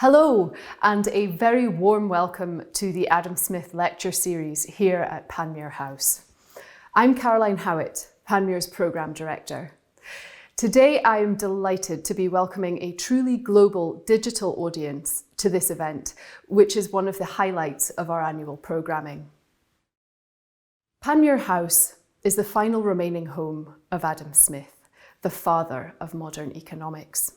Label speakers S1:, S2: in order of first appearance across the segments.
S1: Hello, and a very warm welcome to the Adam Smith Lecture Series here at Panmure House. I'm Caroline Howitt, Panmure's Programme Director. Today I am delighted to be welcoming a truly global digital audience to this event, which is one of the highlights of our annual programming. Panmure House is the final remaining home of Adam Smith, the father of modern economics.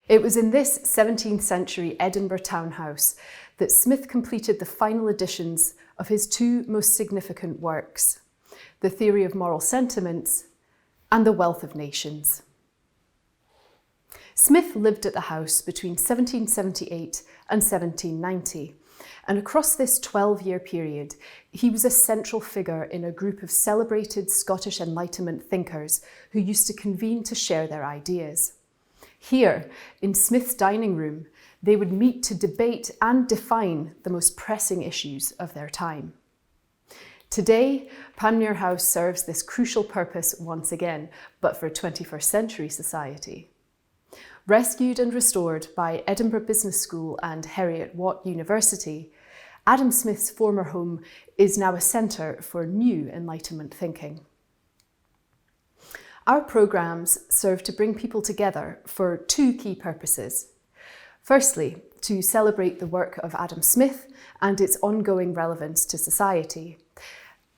S1: It was in this 17th century Edinburgh townhouse that Smith completed the final editions of his two most significant works, The Theory of Moral Sentiments and The Wealth of Nations. Smith lived at the house between 1778 and 1790, and across this 12-year period, he was a central figure in a group of celebrated Scottish Enlightenment thinkers who used to convene to share their ideas. Here, in Smith's dining room, they would meet to debate and define the most pressing issues of their time. Today, Panmure House serves this crucial purpose once again, but for 21st century society. Rescued and restored by Edinburgh Business School and Heriot-Watt University, Adam Smith's former home is now a centre for new Enlightenment thinking. Our programmes serve to bring people together for two key purposes. Firstly, to celebrate the work of Adam Smith and its ongoing relevance to society.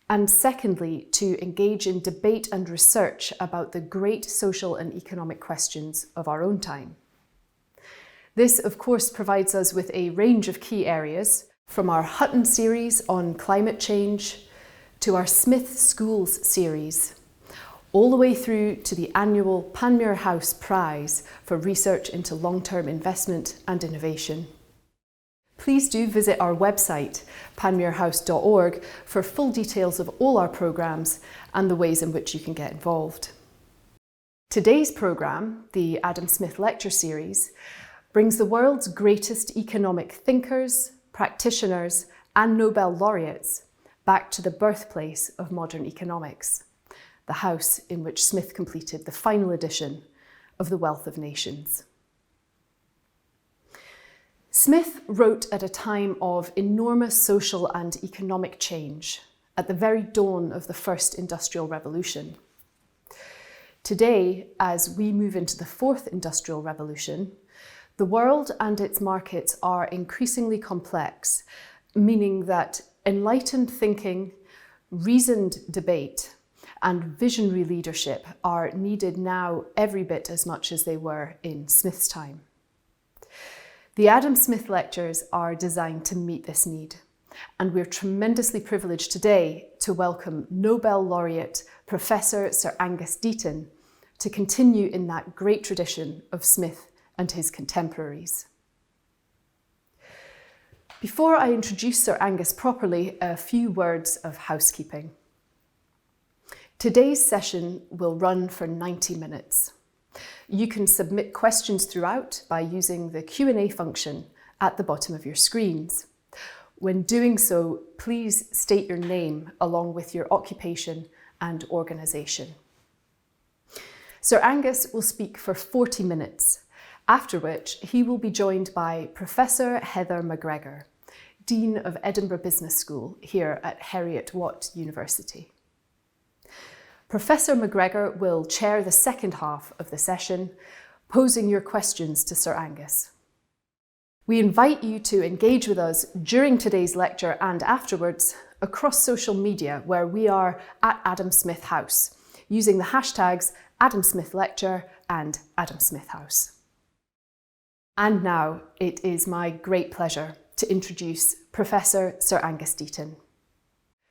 S1: And secondly, to engage in debate and research about the great social and economic questions of our own time. This, of course, provides us with a range of key areas, from our Hutton series on climate change to our Smith Schools series, all the way through to the annual Panmure House Prize for research into long-term investment and innovation. Please do visit our website, panmurehouse.org, for full details of all our programmes and the ways in which you can get involved. Today's programme, the Adam Smith Lecture Series, brings the world's greatest economic thinkers, practitioners, and Nobel laureates back to the birthplace of modern economics, the house in which Smith completed the final edition of The Wealth of Nations. Smith wrote at a time of enormous social and economic change, at the very dawn of the first industrial revolution. Today, as we move into the fourth industrial revolution, the world and its markets are increasingly complex, meaning that enlightened thinking, reasoned debate, and visionary leadership are needed now every bit as much as they were in Smith's time. The Adam Smith Lectures are designed to meet this need, and we're tremendously privileged today to welcome Nobel laureate Professor Sir Angus Deaton to continue in that great tradition of Smith and his contemporaries. Before I introduce Sir Angus properly, a few words of housekeeping. Today's session will run for 90 minutes. You can submit questions throughout by using the Q&A function at the bottom of your screens. When doing so, please state your name along with your occupation and organisation. Sir Angus will speak for 40 minutes, after which he will be joined by Professor Heather McGregor, Dean of Edinburgh Business School here at Heriot-Watt University. Professor McGregor will chair the second half of the session, posing your questions to Sir Angus. We invite you to engage with us during today's lecture and afterwards across social media, where we are at Adam Smith House, using the hashtags Adam Smith Lecture and Adam Smith House. And now it is my great pleasure to introduce Professor Sir Angus Deaton.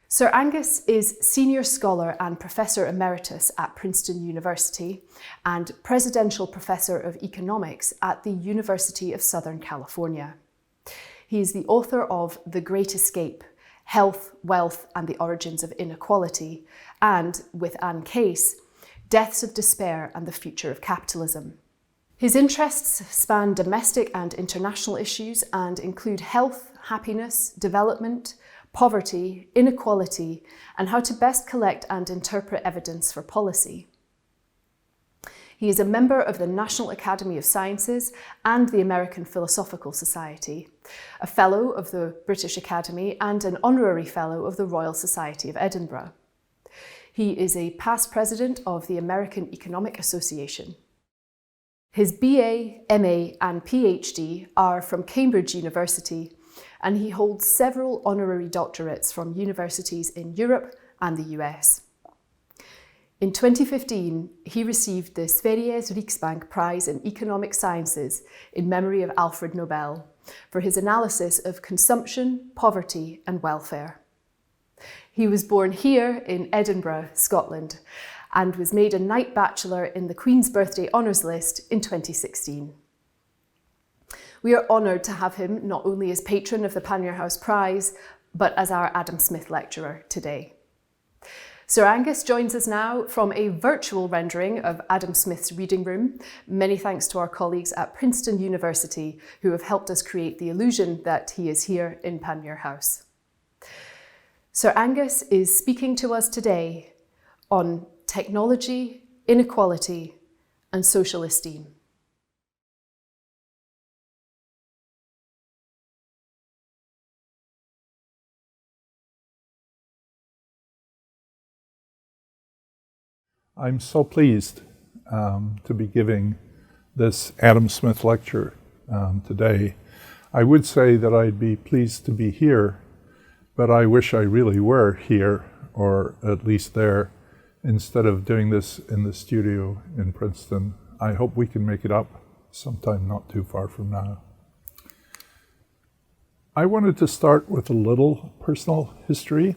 S1: Sir Angus is Senior Scholar and Professor Emeritus at Princeton University and Presidential Professor of Economics at the University of Southern California. He is the author of The Great Escape, Health, Wealth and the Origins of Inequality, and, with Anne Case, Deaths of Despair and the Future of Capitalism. His interests span domestic and international issues and include health, happiness, development, poverty, inequality, and how to best collect and interpret evidence for policy. He is a member of the National Academy of Sciences and the American Philosophical Society, a Fellow of the British Academy and an Honorary Fellow of the Royal Society of Edinburgh. He is a past president of the American Economic Association. His BA, MA and PhD are from Cambridge University, and he holds several honorary doctorates from universities in Europe and the US. In 2015, he received the Sveriges Riksbank Prize in Economic Sciences in memory of Alfred Nobel for his analysis of consumption, poverty and welfare. He was born here in Edinburgh, Scotland, and was made a Knight Bachelor in the Queen's Birthday Honours List in 2016. We are honoured to have him not only as patron of the Panmure House Prize, but as our Adam Smith Lecturer today. Sir Angus joins us now from a virtual rendering of Adam Smith's reading room. Many thanks to our colleagues at Princeton University who have helped us create the illusion that he is here in Panmure House. Sir Angus is speaking to us today on technology, inequality, and social esteem.
S2: I'm so pleased to be giving this Adam Smith lecture today. I would say that I'd be pleased to be here, but I wish I really were here, or at least there, instead of doing this in the studio in Princeton. I hope we can make it up sometime not too far from now. I wanted to start with a little personal history.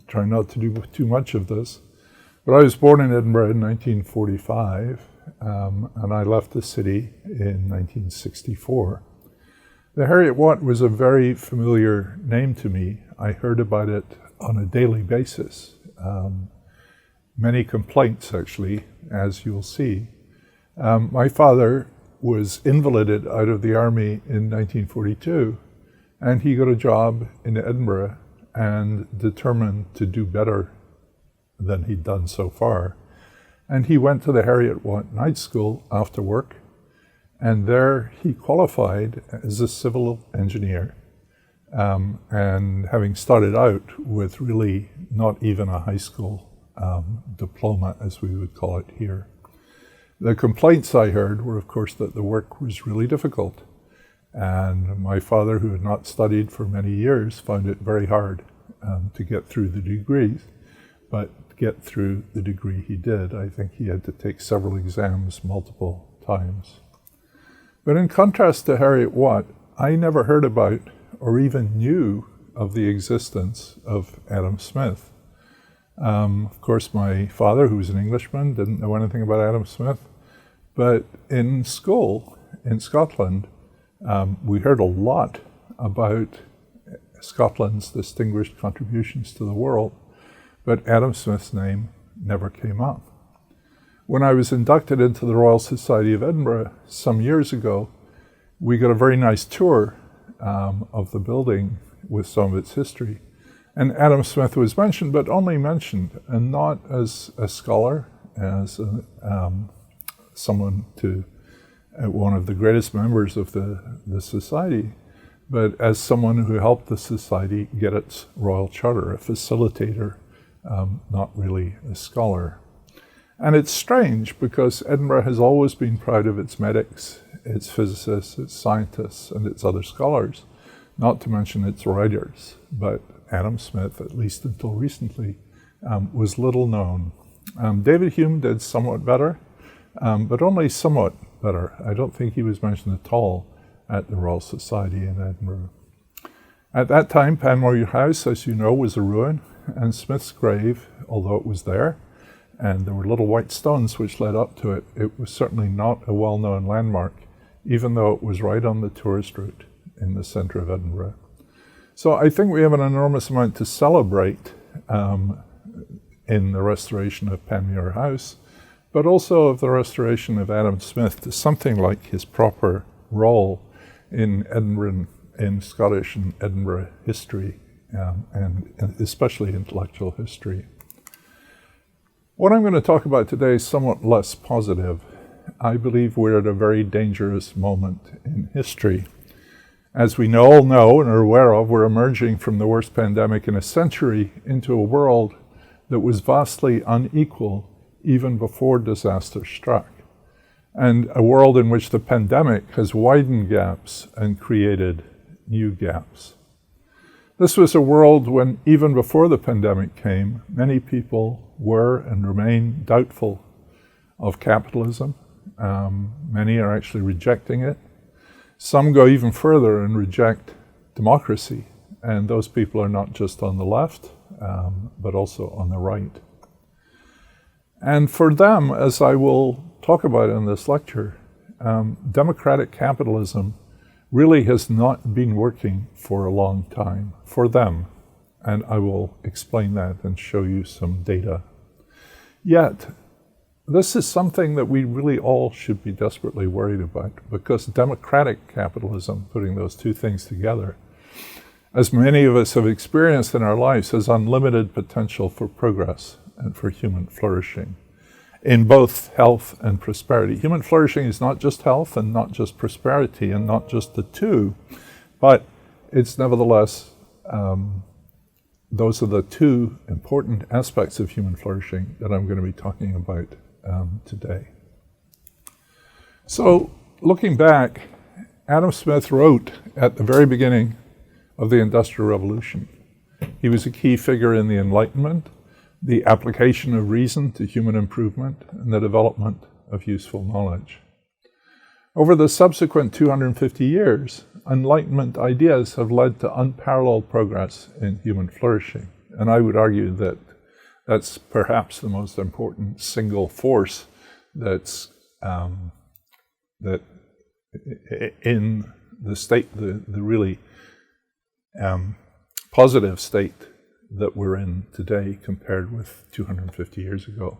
S2: Try not to do too much of this. But I was born in Edinburgh in 1945, and I left the city in 1964. The Harriet Watt was a very familiar name to me. I heard about it on a daily basis. Many complaints, actually, as you'll see. My father was invalided out of the army in 1942, and he got a job in Edinburgh and determined to do better than he'd done so far. And he went to the Harriet Watt Night School after work, and there he qualified as a civil engineer. And having started out with really not even a high school diploma, as we would call it here. The complaints I heard were, of course, that the work was really difficult. And my father, who had not studied for many years, found it very hard to get through the degrees. But get through the degree he did. I think he had to take several exams multiple times. But in contrast to Harriet Watt, I never heard about or even knew of the existence of Adam Smith. Of course, my father, who was an Englishman, didn't know anything about Adam Smith. But in school, in Scotland, we heard a lot about Scotland's distinguished contributions to the world. But Adam Smith's name never came up. When I was inducted into the Royal Society of Edinburgh some years ago, we got a very nice tour of the building with some of its history. And Adam Smith was mentioned, but only mentioned, and not as a scholar, as someone one of the greatest members of the society, but as someone who helped the society get its royal charter, a facilitator, not really a scholar. And it's strange because Edinburgh has always been proud of its medics, its physicists, its scientists, and its other scholars, not to mention its writers. But Adam Smith, at least until recently, was little known. David Hume did somewhat better, but only somewhat better. I don't think he was mentioned at all at the Royal Society in Edinburgh. At that time, Panmure House, as you know, was a ruin. And Smith's grave, although it was there, and there were little white stones which led up to it, it was certainly not a well-known landmark, even though it was right on the tourist route in the centre of Edinburgh. So I think we have an enormous amount to celebrate in the restoration of Panmure House, but also of the restoration of Adam Smith to something like his proper role in Edinburgh, in Scottish and Edinburgh history. And especially intellectual history. What I'm going to talk about today is somewhat less positive. I believe we're at a very dangerous moment in history. As we all know and are aware of, we're emerging from the worst pandemic in a century into a world that was vastly unequal even before disaster struck, and a world in which the pandemic has widened gaps and created new gaps. This was a world when, even before the pandemic came, many people were and remain doubtful of capitalism. Many are actually rejecting it. Some go even further and reject democracy, and those people are not just on the left, but also on the right. And for them, as I will talk about in this lecture, democratic capitalism really has not been working for a long time for them. And I will explain that and show you some data. Yet, this is something that we really all should be desperately worried about, because democratic capitalism, putting those two things together, as many of us have experienced in our lives, has unlimited potential for progress and for human flourishing in both health and prosperity. Human flourishing is not just health and not just prosperity and not just the two, but it's nevertheless, those are the two important aspects of human flourishing that I'm going to be talking about today. So, looking back, Adam Smith wrote at the very beginning of the Industrial Revolution. He was a key figure in the Enlightenment, the application of reason to human improvement, and the development of useful knowledge. Over the subsequent 250 years, Enlightenment ideas have led to unparalleled progress in human flourishing. And I would argue that that's perhaps the most important single force that's that in the state, the really positive state that we're in today compared with 250 years ago.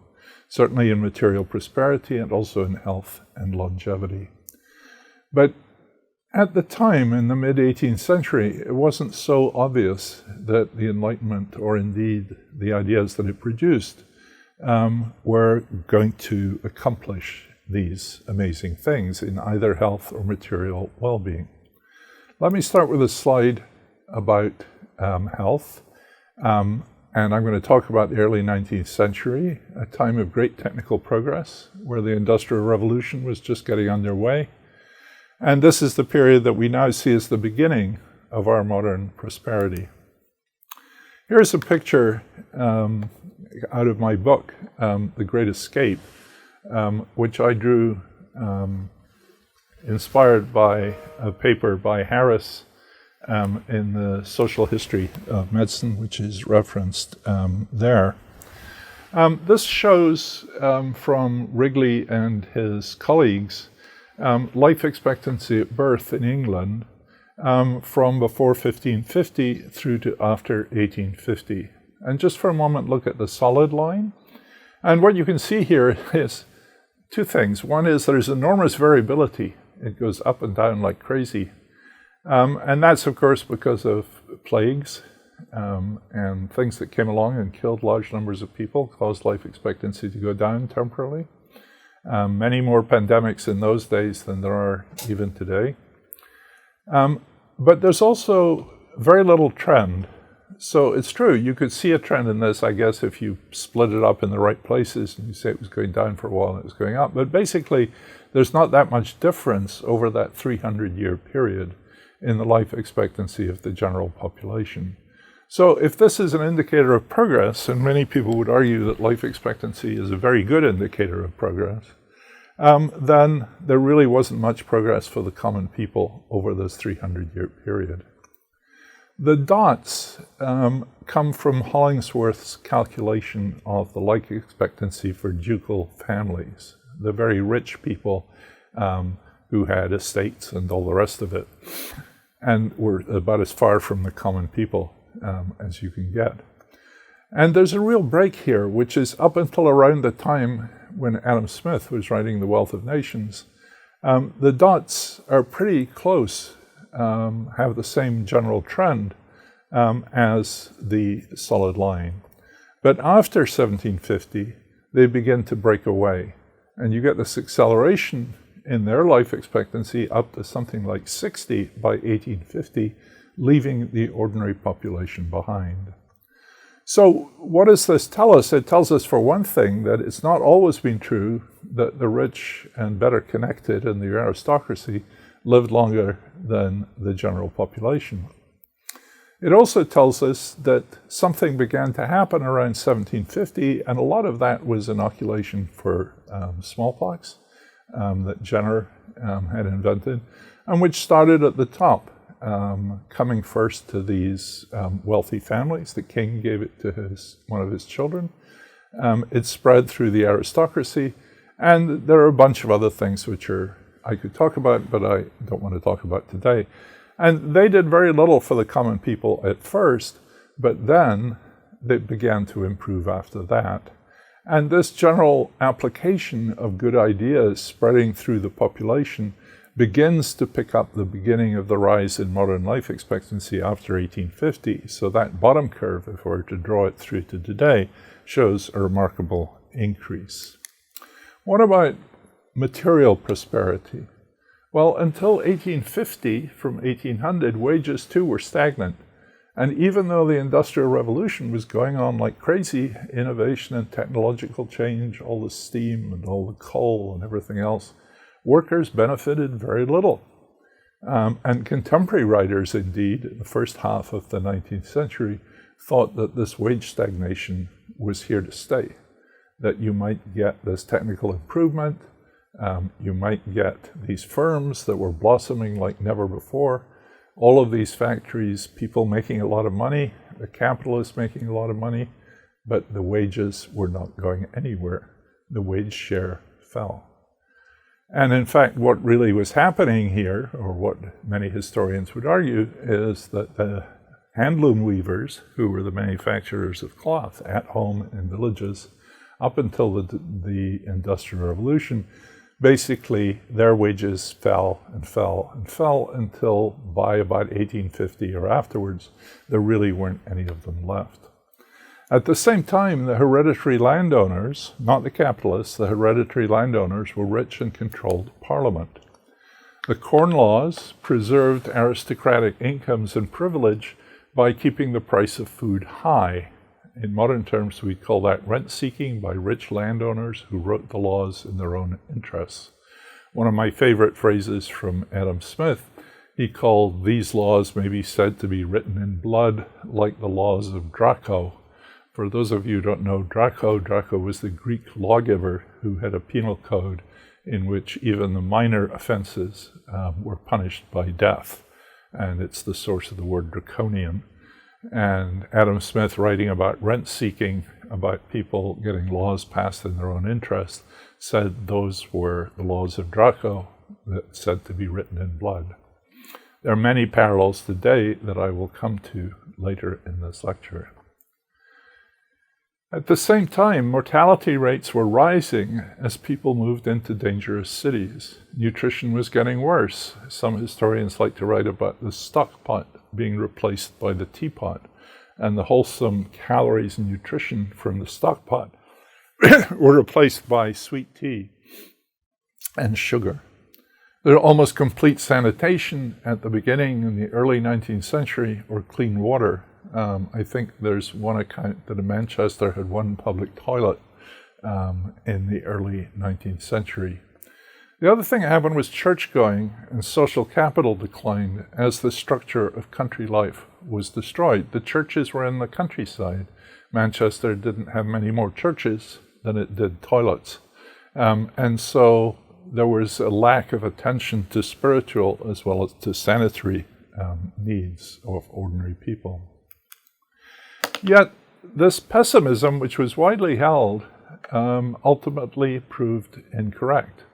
S2: Certainly in material prosperity and also in health and longevity. But at the time, in the mid-18th century, it wasn't so obvious that the Enlightenment, or indeed the ideas that it produced, were going to accomplish these amazing things in either health or material well-being. Let me start with a slide about health. And I'm going to talk about the early 19th century, a time of great technical progress, where the Industrial Revolution was just getting underway. And this is the period that we now see as the beginning of our modern prosperity. Here's a picture out of my book, The Great Escape, which I drew inspired by a paper by Harris in the Social History of Medicine, which is referenced there. This shows from Wrigley and his colleagues life expectancy at birth in England from before 1550 through to after 1850. And just for a moment, look at the solid line. And what you can see here is two things. One is there's enormous variability. It goes up and down like crazy. And that's, of course, because of plagues and things that came along and killed large numbers of people, caused life expectancy to go down temporarily. Many more pandemics in those days than there are even today. But there's also very little trend. So it's true, you could see a trend in this, I guess, if you split it up in the right places and you say it was going down for a while and it was going up. But basically, there's not that much difference over that 300-year period in the life expectancy of the general population. So if this is an indicator of progress, and many people would argue that life expectancy is a very good indicator of progress, then there really wasn't much progress for the common people over this 300-year period. The dots come from Hollingsworth's calculation of the life expectancy for ducal families, the very rich people who had estates and all the rest of it, and were about as far from the common people as you can get. And there's a real break here, which is up until around the time when Adam Smith was writing The Wealth of Nations. The dots are pretty close, have the same general trend as the solid line. But after 1750, they begin to break away. And you get this acceleration in their life expectancy up to something like 60 by 1850, leaving the ordinary population behind. So what does this tell us? It tells us, for one thing, that it's not always been true that the rich and better connected and the aristocracy lived longer than the general population. It also tells us that something began to happen around 1750, and a lot of that was inoculation for smallpox that Jenner had invented, and which started at the top, coming first to these wealthy families. The king gave it to one of his children. It spread through the aristocracy, and there are a bunch of other things which I could talk about, but I don't want to talk about today. And they did very little for the common people at first, but then they began to improve after that. And this general application of good ideas spreading through the population begins to pick up the beginning of the rise in modern life expectancy after 1850. So that bottom curve, if we were to draw it through to today, shows a remarkable increase. What about material prosperity? Well, until 1850, from 1800, wages too were stagnant. And even though the Industrial Revolution was going on like crazy, innovation and technological change, all the steam and all the coal and everything else, workers benefited very little. And contemporary writers, indeed, in the first half of the 19th century, thought that this wage stagnation was here to stay, that you might get this technical improvement, you might get these firms that were blossoming like never before, all of these factories, people making a lot of money, the capitalists making a lot of money, but the wages were not going anywhere. The wage share fell. And in fact, what really was happening here, or what many historians would argue, is that the handloom weavers, who were the manufacturers of cloth at home in villages, up until the Industrial Revolution, basically their wages fell and fell and fell until by about 1850 or afterwards, there really weren't any of them left. At the same time, the hereditary landowners, not the capitalists, the hereditary landowners were rich and controlled Parliament. The Corn Laws preserved aristocratic incomes and privilege by keeping the price of food high. In modern terms, we call that rent-seeking by rich landowners who wrote the laws in their own interests. One of my favorite phrases from Adam Smith, he called these laws may be said to be written in blood like the laws of Draco. For those of you who don't know Draco was the Greek lawgiver who had a penal code in which even the minor offenses were punished by death. And it's the source of the word draconian. And Adam Smith, writing about rent-seeking, about people getting laws passed in their own interest, said those were the laws of Draco that said to be written in blood. There are many parallels today that I will come to later in this lecture. At the same time, mortality rates were rising as people moved into dangerous cities. Nutrition was getting worse. Some historians like to write about the stock pot being replaced by the teapot, and the wholesome calories and nutrition from the stock pot were replaced by sweet tea and sugar. There was almost complete sanitation at the beginning in the early 19th century, or clean water. I think there's one account that in Manchester had one public toilet in the early 19th century. The other thing that happened was church-going and social capital declined as the structure of country life was destroyed. The churches were in the countryside. Manchester didn't have many more churches than it did toilets. And so there was a lack of attention to spiritual as well as to sanitary needs of ordinary people. Yet this pessimism, which was widely held, ultimately proved incorrect.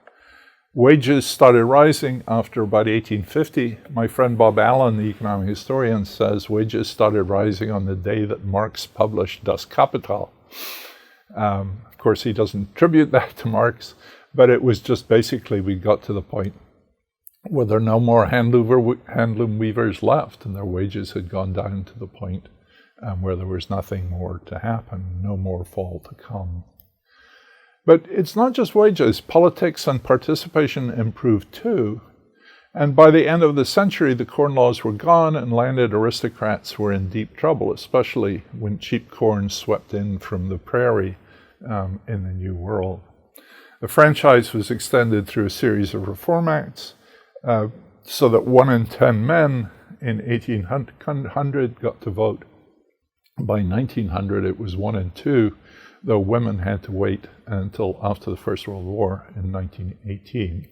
S2: Wages started rising after about 1850. My friend Bob Allen, the economic historian, says wages started rising on the day that Marx published Das Kapital. Of course, he doesn't attribute that to Marx, but it was just basically we got to the point where there are no more handloom weavers left, and their wages had gone down to the point where there was nothing more to happen, no more fall to come. But it's not just wages. Politics and participation improved too. And by the end of the century, the corn laws were gone and landed aristocrats were in deep trouble, especially when cheap corn swept in from the prairie in the New World. The franchise was extended through a series of reform acts so that 1 in 10 men in 1800 got to vote. By 1900, it was 1 in 2, though women had to wait until after the First World War in 1918.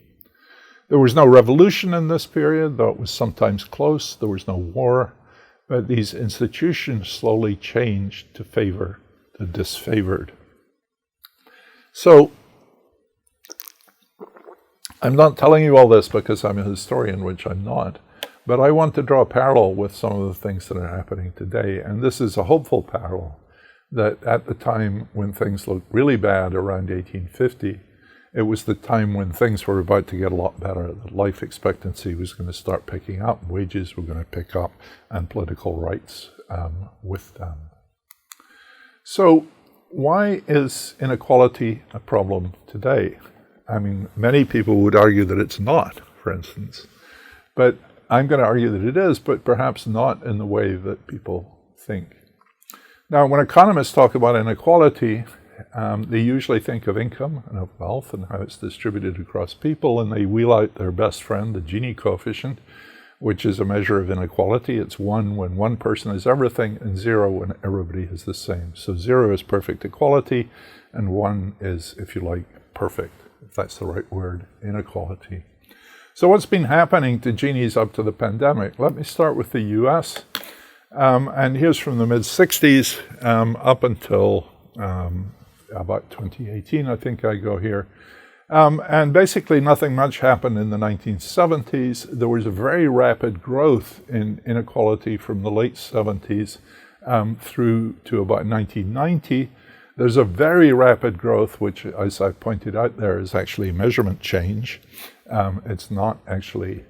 S2: There was no revolution in this period, though it was sometimes close. There was no war, but these institutions slowly changed to favor the disfavored. So, I'm not telling you all this because I'm a historian, which I'm not, but I want to draw a parallel with some of the things that are happening today, and this is a hopeful parallel, that at the time when things looked really bad around 1850, it was the time when things were about to get a lot better. The life expectancy was going to start picking up, wages were going to pick up, and political rights with them. So why is inequality a problem today? I mean, many people would argue that it's not, for instance. But I'm going to argue that it is, but perhaps not in the way that people think. Now, when economists talk about inequality, they usually think of income and of wealth and how it's distributed across people, and they wheel out their best friend, the Gini coefficient, which is a measure of inequality. It's 1 when one person has everything, and 0 when everybody is the same. So 0 is perfect equality, and 1 is, if you like, perfect, if that's the right word, inequality. So what's been happening to Ginis up to the pandemic? Let me start with the US. And here's from the mid-60s up until about 2018, I think I go here. And basically nothing much happened in the 1970s. There was a very rapid growth in inequality from the late 70s through to about 1990. There's a very rapid growth, which, as I pointed out there, is actually measurement change. It's not actually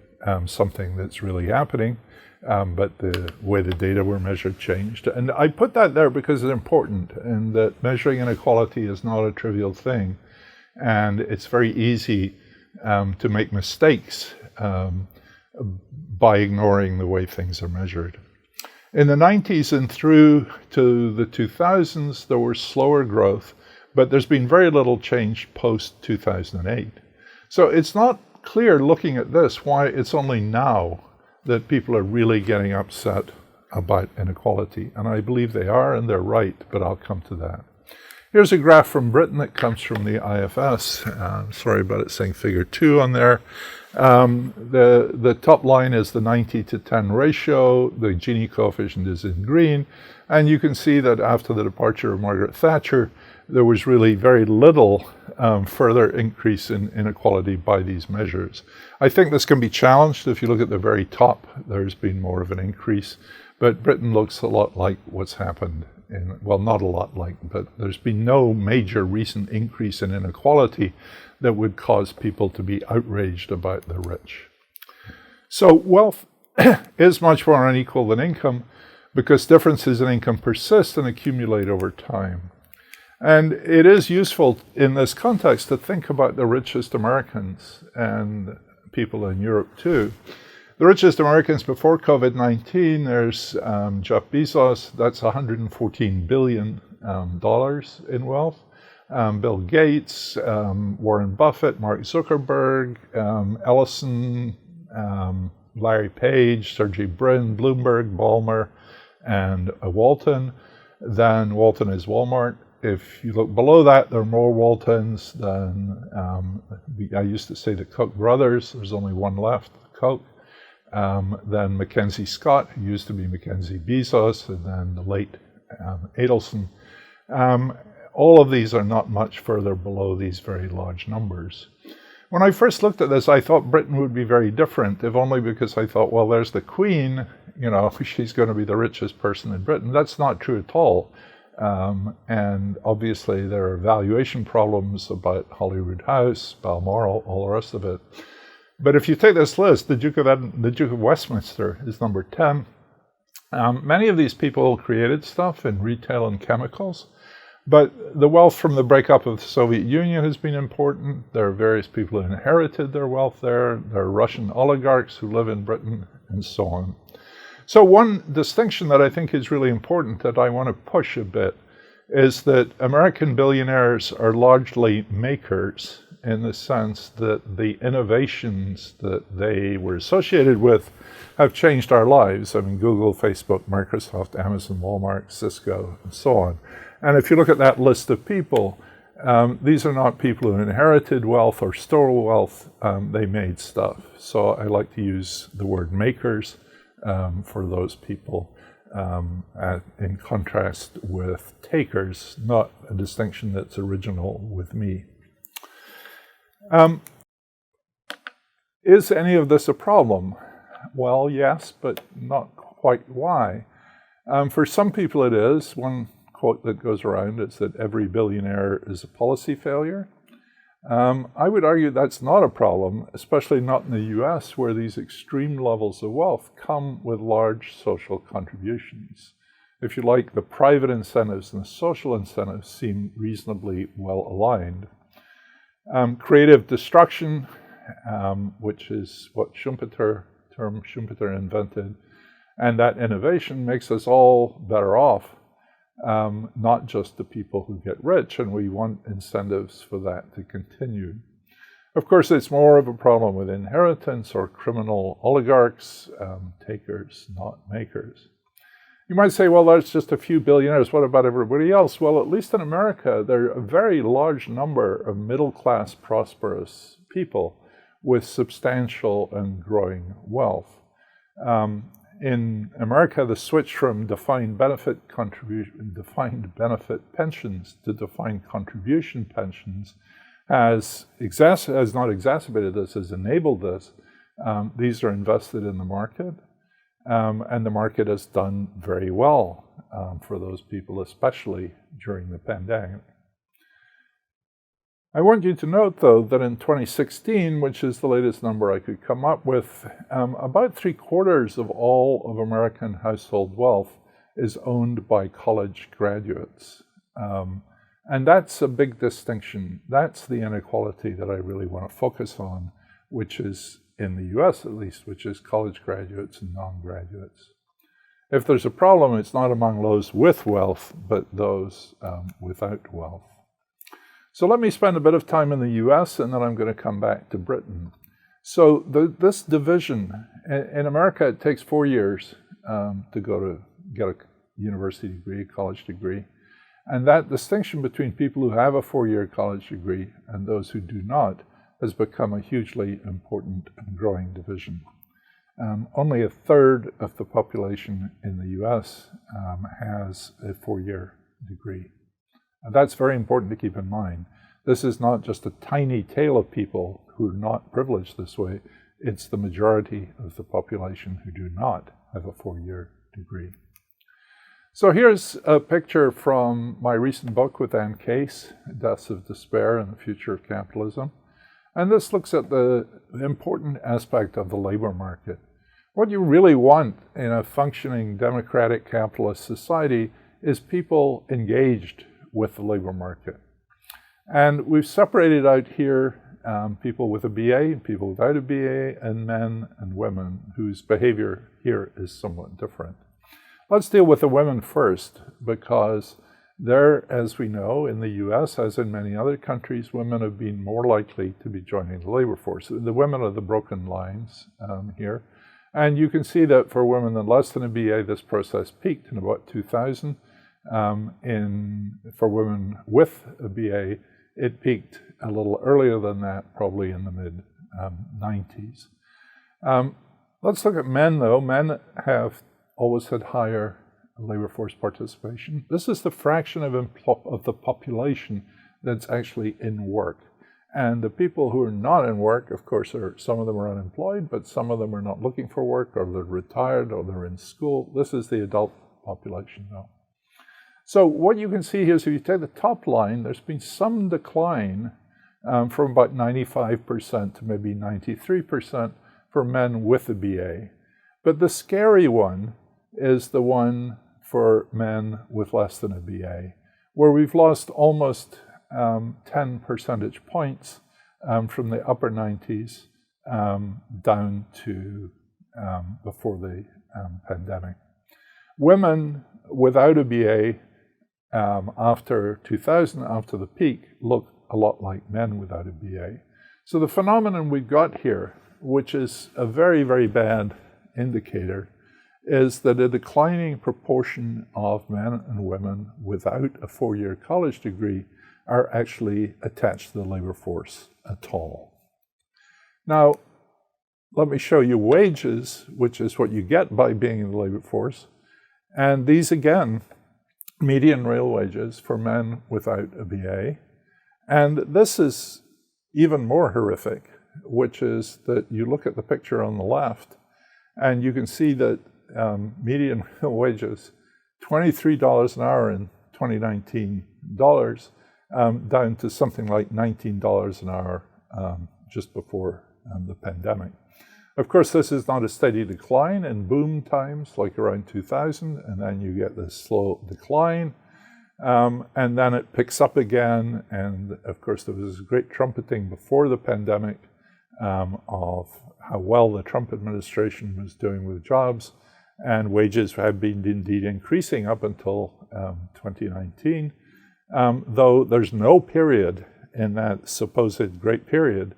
S2: something that's really happening, but the way the data were measured changed. And I put that there because it's important, and that measuring inequality is not a trivial thing. And it's very easy to make mistakes by ignoring the way things are measured. In the 90s and through to the 2000s, there was slower growth, but there's been very little change post-2008. So it's not clear looking at this why it's only now that people are really getting upset about inequality. And I believe they are, and they're right, but I'll come to that. Here's a graph from Britain that comes from the IFS. Sorry about it saying figure 2 on there. The top line is the 90 to 10 ratio. The Gini coefficient is in green. And you can see that after the departure of Margaret Thatcher, there was really very little further increase in inequality by these measures. I think this can be challenged. If you look at the very top, there's been more of an increase. But Britain looks a lot like what's happened well, not a lot like, but there's been no major recent increase in inequality that would cause people to be outraged about the rich. So wealth is much more unequal than income because differences in income persist and accumulate over time. And it is useful in this context to think about the richest Americans and people in Europe too. The richest Americans before COVID-19, there's Jeff Bezos, that's $114 billion in wealth. Bill Gates, Warren Buffett, Mark Zuckerberg, Ellison, Larry Page, Sergey Brin, Bloomberg, Ballmer, and Walton. Then Walton is Walmart. If you look below that, there are more Waltons than, I used to say the Koch brothers, there's only one left, Koch. Then Mackenzie Scott, who used to be Mackenzie Bezos, and then the late Adelson. All of these are not much further below these very large numbers. When I first looked at this, I thought Britain would be very different, if only because I thought, well, there's the Queen, you know, she's going to be the richest person in Britain. That's not true at all. And obviously there are valuation problems about Holyrood House, Balmoral, all the rest of it. But if you take this list, the Duke of Westminster is number 10. Many of these people created stuff in retail and chemicals, But the wealth from the breakup of the Soviet Union has been important. There are various people who inherited their wealth there. There are Russian oligarchs who live in Britain, and so on. So one distinction that I think is really important that I want to push a bit is that American billionaires are largely makers, in the sense that the innovations that they were associated with have changed our lives. I mean, Google, Facebook, Microsoft, Amazon, Walmart, Cisco, and so on. And if you look at that list of people, these are not people who inherited wealth or stole wealth. They made stuff. So I like to use the word makers for those people, in contrast with takers, not a distinction that's original with me. Is any of this a problem? Well, yes, but not quite why. For some people it is. One quote that goes around is that every billionaire is a policy failure. I would argue that's not a problem, especially not in the US, where these extreme levels of wealth come with large social contributions. If you like, the private incentives and the social incentives seem reasonably well aligned. Creative destruction, which is what Schumpeter invented, and that innovation makes us all better off, not just the people who get rich, and we want incentives for that to continue. Of course, it's more of a problem with inheritance or criminal oligarchs, takers, not makers. You might say, well, there's just a few billionaires. What about everybody else? Well, at least in America, there are a very large number of middle-class, prosperous people with substantial and growing wealth. In America, the switch from defined benefit pensions to defined contribution pensions has not exacerbated this, has enabled this. These are invested in the market. And the market has done very well for those people, especially during the pandemic. I want you to note, though, that in 2016, which is the latest number I could come up with, about 3/4 of all of American household wealth is owned by college graduates. And that's a big distinction. That's the inequality that I really want to focus on, which is in the US at least, which is college graduates and non-graduates. If there's a problem, it's not among those with wealth, but those without wealth. So let me spend a bit of time in the US, and then I'm going to come back to Britain. So this division, in America, it takes 4 years to get a university degree, a college degree. And that distinction between people who have a 4-year college degree and those who do not has become a hugely important and growing division. Only 1/3 of the population in the US has a 4-year degree. And that's very important to keep in mind. This is not just a tiny tail of people who are not privileged this way. It's the majority of the population who do not have a 4-year degree. So here's a picture from my recent book with Ann Case, Deaths of Despair and the Future of Capitalism. And this looks at the important aspect of the labor market. What you really want in a functioning democratic capitalist society is people engaged with the labor market. And we've separated out here people with a BA, people without a BA, and men and women whose behavior here is somewhat different. Let's deal with the women first, because there, as we know, in the US, as in many other countries, women have been more likely to be joining the labor force. The women are the broken lines here. And you can see that for women than less than a BA, this process peaked in about 2000. For women with a BA, it peaked a little earlier than that, probably in the mid-90s. Let's look at men, though. Men have always had higher labor force participation. This is the fraction of the population that's actually in work. And the people who are not in work, of course, some of them are unemployed, but some of them are not looking for work, or they're retired, or they're in school. This is the adult population, though. So what you can see here is if you take the top line, there's been some decline from about 95% to maybe 93% for men with a BA. But the scary one is the one for men with less than a BA, where we've lost almost 10 percentage points from the upper 90s down to before the pandemic. Women without a BA after 2000, after the peak, look a lot like men without a BA. So the phenomenon we've got here, which is a very, very bad indicator, is that a declining proportion of men and women without a 4-year college degree are actually attached to the labor force at all. Now, let me show you wages, which is what you get by being in the labor force. And these, again, median real wages for men without a BA. And this is even more horrific, which is that you look at the picture on the left, and you can see that median real wages, $23 an hour in 2019 dollars, down to something like $19 an hour just before the pandemic. Of course, this is not a steady decline in boom times, like around 2000, and then you get this slow decline, and then it picks up again, and of course there was this great trumpeting before the pandemic of how well the Trump administration was doing with jobs, and wages have been indeed increasing up until 2019, though there's no period in that supposed great period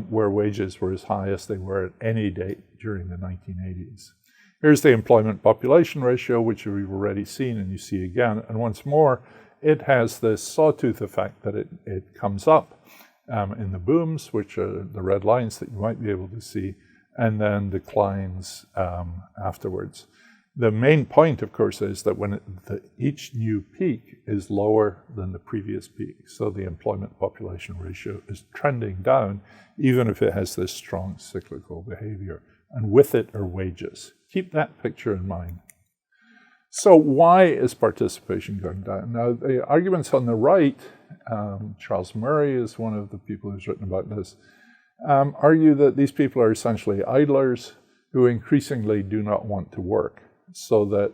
S2: where wages were as high as they were at any date during the 1980s. Here's the employment population ratio, which we've already seen, and you see again. And once more, it has this sawtooth effect that it comes up in the booms, which are the red lines that you might be able to see, and then declines afterwards. The main point, of course, is that when each new peak is lower than the previous peak. So the employment population ratio is trending down, even if it has this strong cyclical behavior. And with it are wages. Keep that picture in mind. So why is participation going down? Now, the arguments on the right, Charles Murray is one of the people who's written about this, argue that these people are essentially idlers who increasingly do not want to work. So that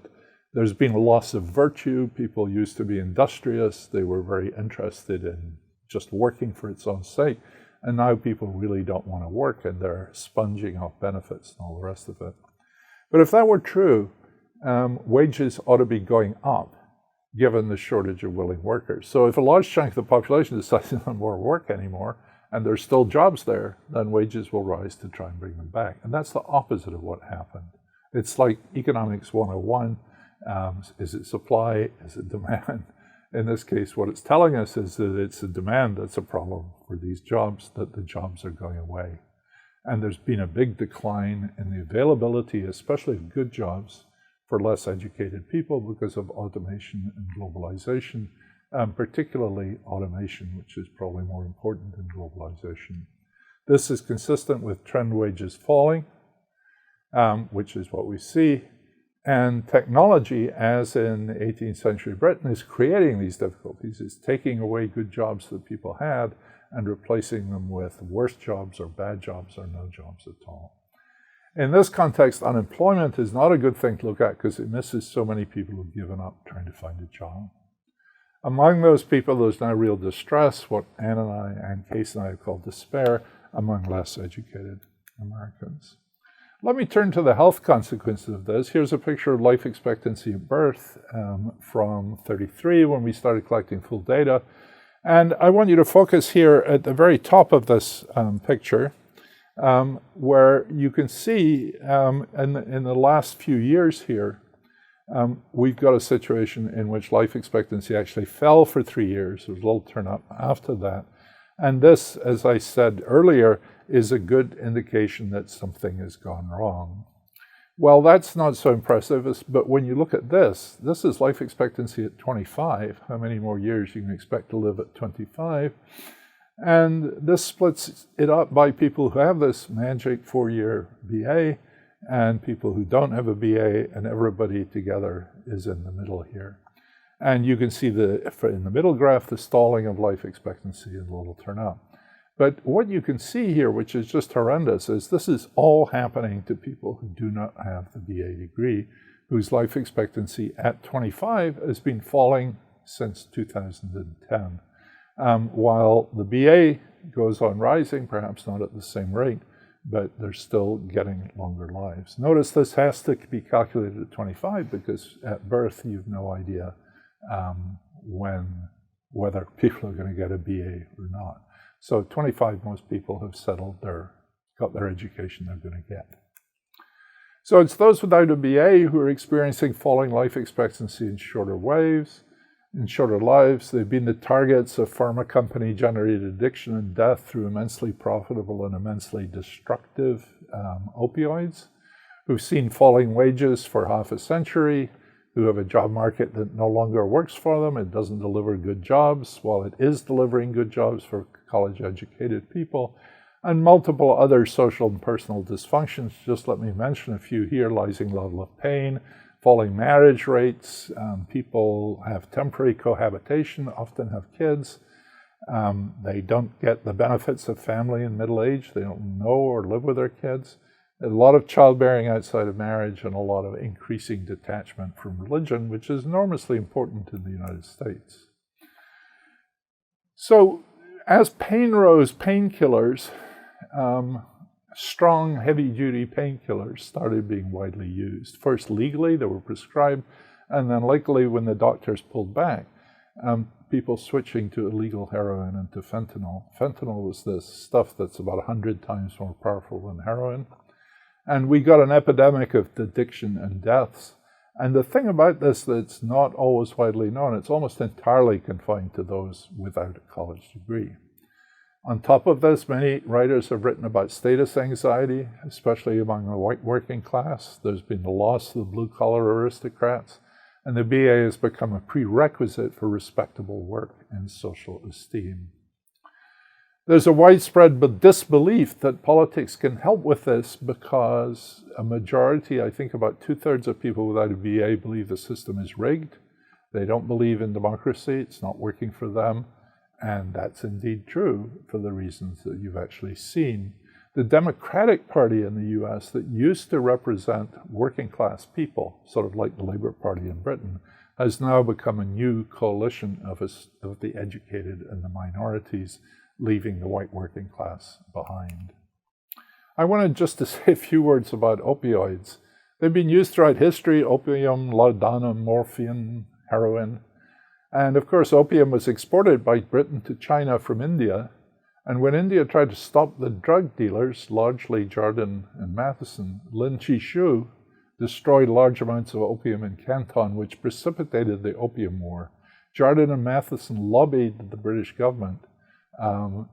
S2: there's been a loss of virtue. People used to be industrious. They were very interested in just working for its own sake. And now people really don't want to work, and they're sponging off benefits and all the rest of it. But if that were true, wages ought to be going up, given the shortage of willing workers. So if a large chunk of the population decides they don't want to work anymore, and there's still jobs there, then wages will rise to try and bring them back. And that's the opposite of what happened. It's like economics 101. Is it supply? Is it demand? In this case, what it's telling us is that it's the demand that's a problem for these jobs, that the jobs are going away. And there's been a big decline in the availability, especially of good jobs, for less educated people because of automation and globalization, particularly automation, which is probably more important than globalization. This is consistent with trend wages falling, which is what we see. And technology, as in 18th century Britain, is creating these difficulties. It's taking away good jobs that people had and replacing them with worse jobs or bad jobs or no jobs at all. In this context, unemployment is not a good thing to look at because it misses so many people who've given up trying to find a job. Among those people, there's now real distress, what Anne and I, and Case and I have called despair, among less educated Americans. Let me turn to the health consequences of this. Here's a picture of life expectancy at birth from 33 when we started collecting full data. And I want you to focus here at the very top of this picture, where you can see in the last few years here, we've got a situation in which life expectancy actually fell for 3 years. There was a little turn up after that. And this, as I said earlier, is a good indication that something has gone wrong. Well, that's not so impressive, but when you look at this is life expectancy at 25, how many more years you can expect to live at 25. And this splits it up by people who have this magic 4-year BA and people who don't have a BA, and everybody together is in the middle here. And you can see in the middle graph, the stalling of life expectancy and a little turn up. But what you can see here, which is just horrendous, is this is all happening to people who do not have the BA degree, whose life expectancy at 25 has been falling since 2010. While the BA goes on rising, perhaps not at the same rate, but they're still getting longer lives. Notice this has to be calculated at 25 because at birth you've no idea whether people are going to get a BA or not. So 25, most people have got their education they're going to get. So it's those without a BA who are experiencing falling life expectancy in shorter lives. They've been the targets of pharma company-generated addiction and death through immensely profitable and immensely destructive opioids, who've seen falling wages for half a century, who have a job market that no longer works for them. It doesn't deliver good jobs, while it is delivering good jobs for college-educated people, and multiple other social and personal dysfunctions. Just let me mention a few here: rising level of pain, falling marriage rates, people have temporary cohabitation, often have kids. They don't get the benefits of family in middle age. They don't know or live with their kids. A lot of childbearing outside of marriage and a lot of increasing detachment from religion, which is enormously important in the United States. So as pain rose, painkillers, strong, heavy-duty painkillers started being widely used. First legally, they were prescribed, and then legally, when the doctors pulled back, people switching to illegal heroin and to fentanyl. Fentanyl was this stuff that's about 100 times more powerful than heroin. And we got an epidemic of addiction and deaths. And the thing about this that's not always widely known, it's almost entirely confined to those without a college degree. On top of this, many writers have written about status anxiety, especially among the white working class. There's been the loss of the blue-collar aristocrats, and the BA has become a prerequisite for respectable work and social esteem. There's a widespread disbelief that politics can help with this because a majority, I think about 2/3 of people without a BA, believe the system is rigged. They don't believe in democracy. It's not working for them. And that's indeed true for the reasons that you've actually seen. The Democratic Party in the US that used to represent working class people, sort of like the Labour Party in Britain, has now become a new coalition of the educated and the minorities, leaving the white working class behind. I wanted just to say a few words about opioids. They've been used throughout history: opium, laudanum, morphine, heroin. And of course, opium was exported by Britain to China from India. And when India tried to stop the drug dealers, largely Jardine and Matheson, Lin Chi-shu destroyed large amounts of opium in Canton, which precipitated the Opium War. Jardine and Matheson lobbied the British government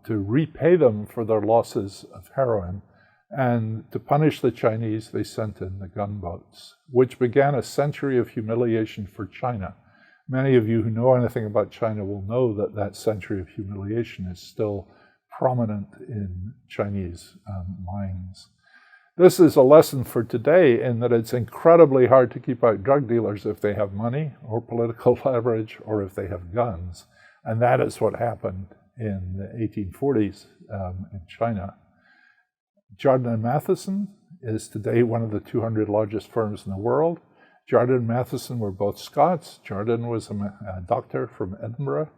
S2: to repay them for their losses of heroin. And to punish the Chinese, they sent in the gunboats, which began a century of humiliation for China. Many of you who know anything about China will know that that century of humiliation is still prominent in Chinese minds. This is a lesson for today in that it's incredibly hard to keep out drug dealers if they have money or political leverage or if they have guns. And that is what happened in the 1840s in China. Jardine and Matheson is today one of the 200 largest firms in the world. Jardine and Matheson were both Scots. Jardine was a doctor from Edinburgh,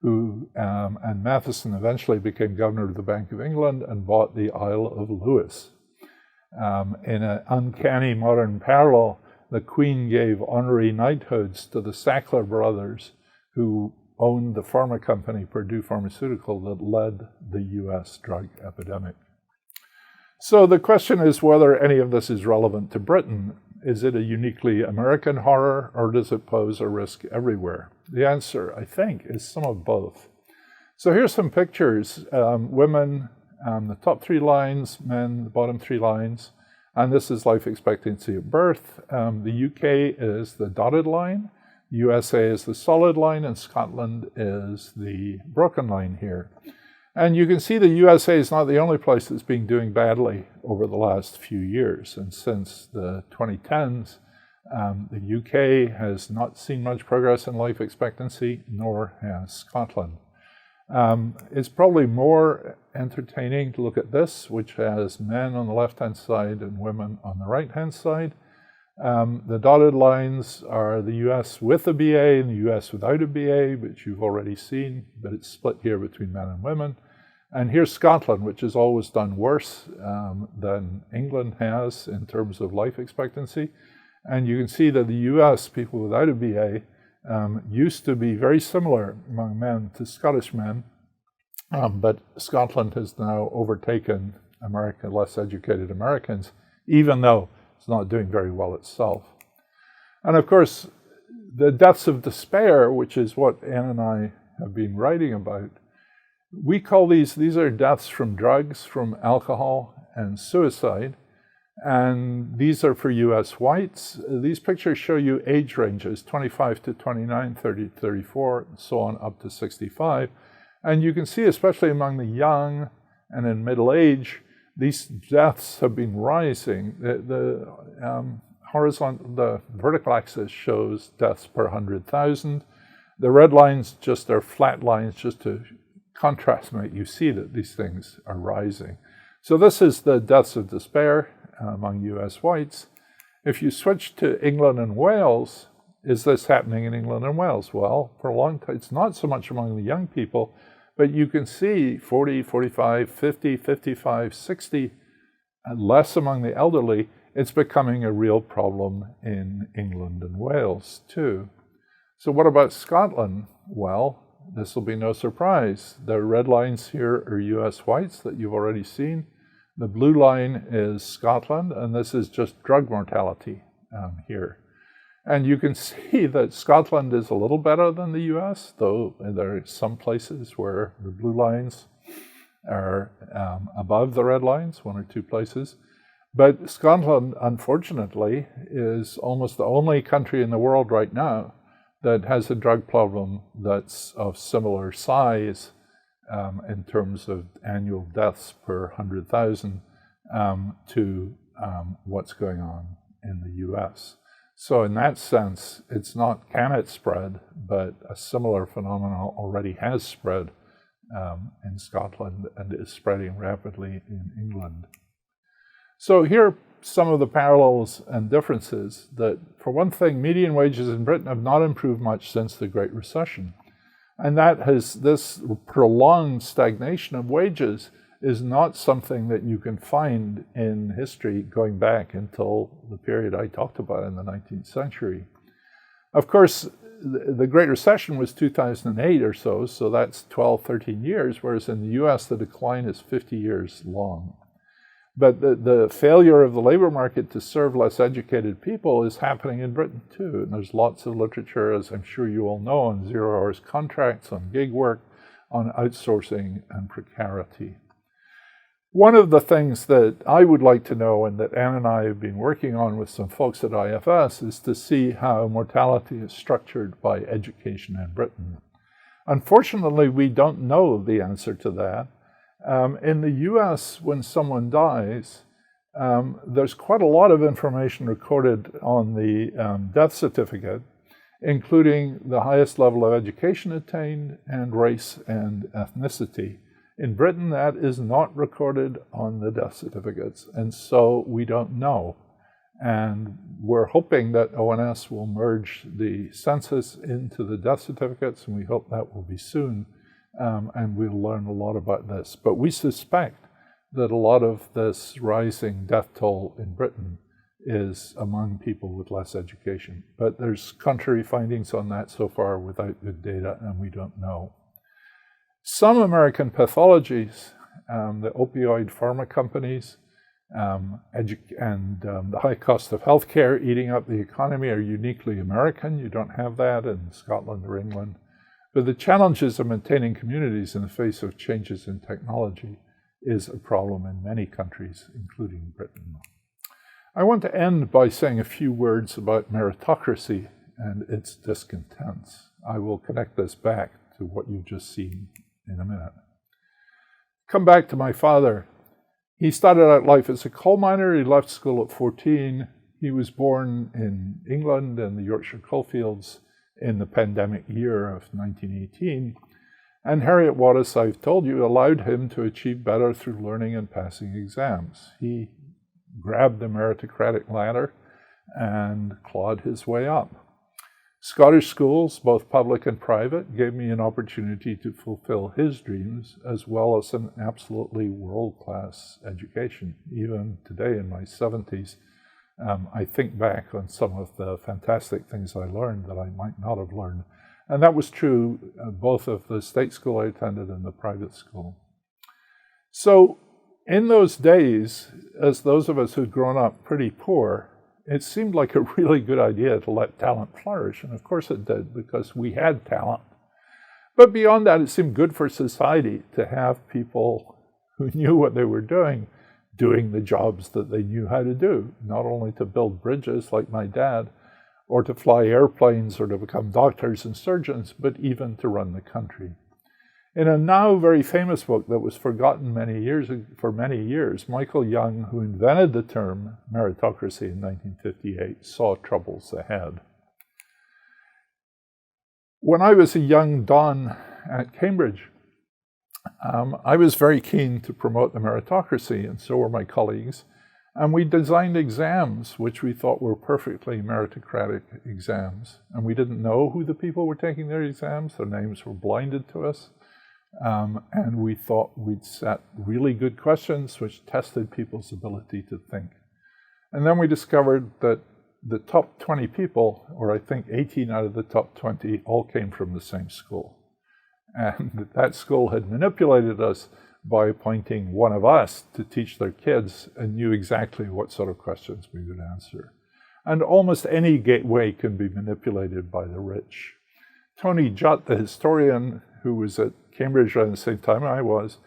S2: and Matheson eventually became governor of the Bank of England and bought the Isle of Lewis. In an uncanny modern parallel, the Queen gave honorary knighthoods to the Sackler brothers, who owned the pharma company Purdue Pharmaceutical that led the US drug epidemic. So the question is whether any of this is relevant to Britain. Is it a uniquely American horror, or does it pose a risk everywhere? The answer, I think, is some of both. So here's some pictures. Women, the top 3 lines, men, the bottom 3 lines. And this is life expectancy at birth. The UK is the dotted line. USA is the solid line, and Scotland is the broken line here. And you can see the USA is not the only place that's been doing badly over the last few years. And since the 2010s, the UK has not seen much progress in life expectancy, nor has Scotland. It's probably more entertaining to look at this, which has men on the left-hand side and women on the right-hand side. The dotted lines are the US with a BA and the US without a BA, which you've already seen, but it's split here between men and women. And here's Scotland, which has always done worse than England has in terms of life expectancy. And you can see that the US, people without a BA, used to be very similar among men to Scottish men, but Scotland has now overtaken less educated Americans, even though it's not doing very well itself. And of course, the deaths of despair, which is what Anne and I have been writing about, we call these are deaths from drugs, from alcohol, and suicide. And these are for US whites. These pictures show you age ranges, 25 to 29, 30 to 34, and so on, up to 65. And you can see, especially among the young and in middle age, these deaths have been rising. The vertical axis shows deaths per 100,000. The red lines just are flat lines just to contrast make you see that these things are rising. So this is the deaths of despair among US whites. If you switch to England and Wales, is this happening in England and Wales? Well, for a long time, it's not so much among the young people, but you can see 40, 45, 50, 55, 60, and less among the elderly. It's becoming a real problem in England and Wales too. So what about Scotland? Well, this will be no surprise. The red lines here are US whites that you've already seen. The blue line is Scotland, and this is just drug mortality here. And you can see that Scotland is a little better than the US, though there are some places where the blue lines are above the red lines, one or two places. But Scotland, unfortunately, is almost the only country in the world right now that has a drug problem that's of similar size in terms of annual deaths per 100,000 to what's going on in the US. So in that sense, it's not can it spread, but a similar phenomenon already has spread in Scotland and is spreading rapidly in England. So here are some of the parallels and differences. That, for one thing, median wages in Britain have not improved much since the Great Recession. And this prolonged stagnation of wages is not something that you can find in history going back until the period I talked about in the 19th century. Of course, the Great Recession was 2008 or so that's 12, 13 years, whereas in the US the decline is 50 years long. But the failure of the labor market to serve less educated people is happening in Britain too. And there's lots of literature, as I'm sure you all know, on 0 hours contracts, on gig work, on outsourcing and precarity. One of the things that I would like to know, and that Anne and I have been working on with some folks at IFS, is to see how mortality is structured by education in Britain. Unfortunately, we don't know the answer to that. In the US, when someone dies, there's quite a lot of information recorded on the death certificate, including the highest level of education attained and race and ethnicity. In Britain, that is not recorded on the death certificates, and so we don't know. And we're hoping that ONS will merge the census into the death certificates, and we hope that will be soon. And we'll learn a lot about this. But we suspect that a lot of this rising death toll in Britain is among people with less education. But there's contrary findings on that so far without good data, and we don't know. Some American pathologies, the opioid pharma companies, and the high cost of healthcare eating up the economy are uniquely American. You don't have that in Scotland or England. But the challenges of maintaining communities in the face of changes in technology is a problem in many countries, including Britain. I want to end by saying a few words about meritocracy and its discontents. I will connect this back to what you've just seen in a minute. Come back to my father. He started out life as a coal miner. He left school at 14. He was born in England in the Yorkshire coalfields in the pandemic year of 1918, and Harriet Wattis, I've told you, allowed him to achieve better through learning and passing exams. He grabbed the meritocratic ladder and clawed his way up. Scottish schools, both public and private, gave me an opportunity to fulfill his dreams, as well as an absolutely world-class education. Even today, in my 70s, I think back on some of the fantastic things I learned that I might not have learned. And that was true both of the state school I attended and the private school. So in those days, as those of us who'd grown up pretty poor, it seemed like a really good idea to let talent flourish. And of course it did, because we had talent. But beyond that, it seemed good for society to have people who knew what they were doing the jobs that they knew how to do, not only to build bridges like my dad, or to fly airplanes, or to become doctors and surgeons, but even to run the country. In a now very famous book that was forgotten for many years, Michael Young, who invented the term meritocracy in 1958, saw troubles ahead. When I was a young don at Cambridge, I was very keen to promote the meritocracy, and so were my colleagues. And we designed exams which we thought were perfectly meritocratic exams. And we didn't know who the people were taking their exams. Their names were blinded to us. And we thought we'd set really good questions which tested people's ability to think. And then we discovered that the top 20 people, or I think 18 out of the top 20, all came from the same school. And that school had manipulated us by appointing one of us to teach their kids and knew exactly what sort of questions we would answer. And almost any gateway can be manipulated by the rich. Tony Judt, the historian who was at Cambridge around the same time I was,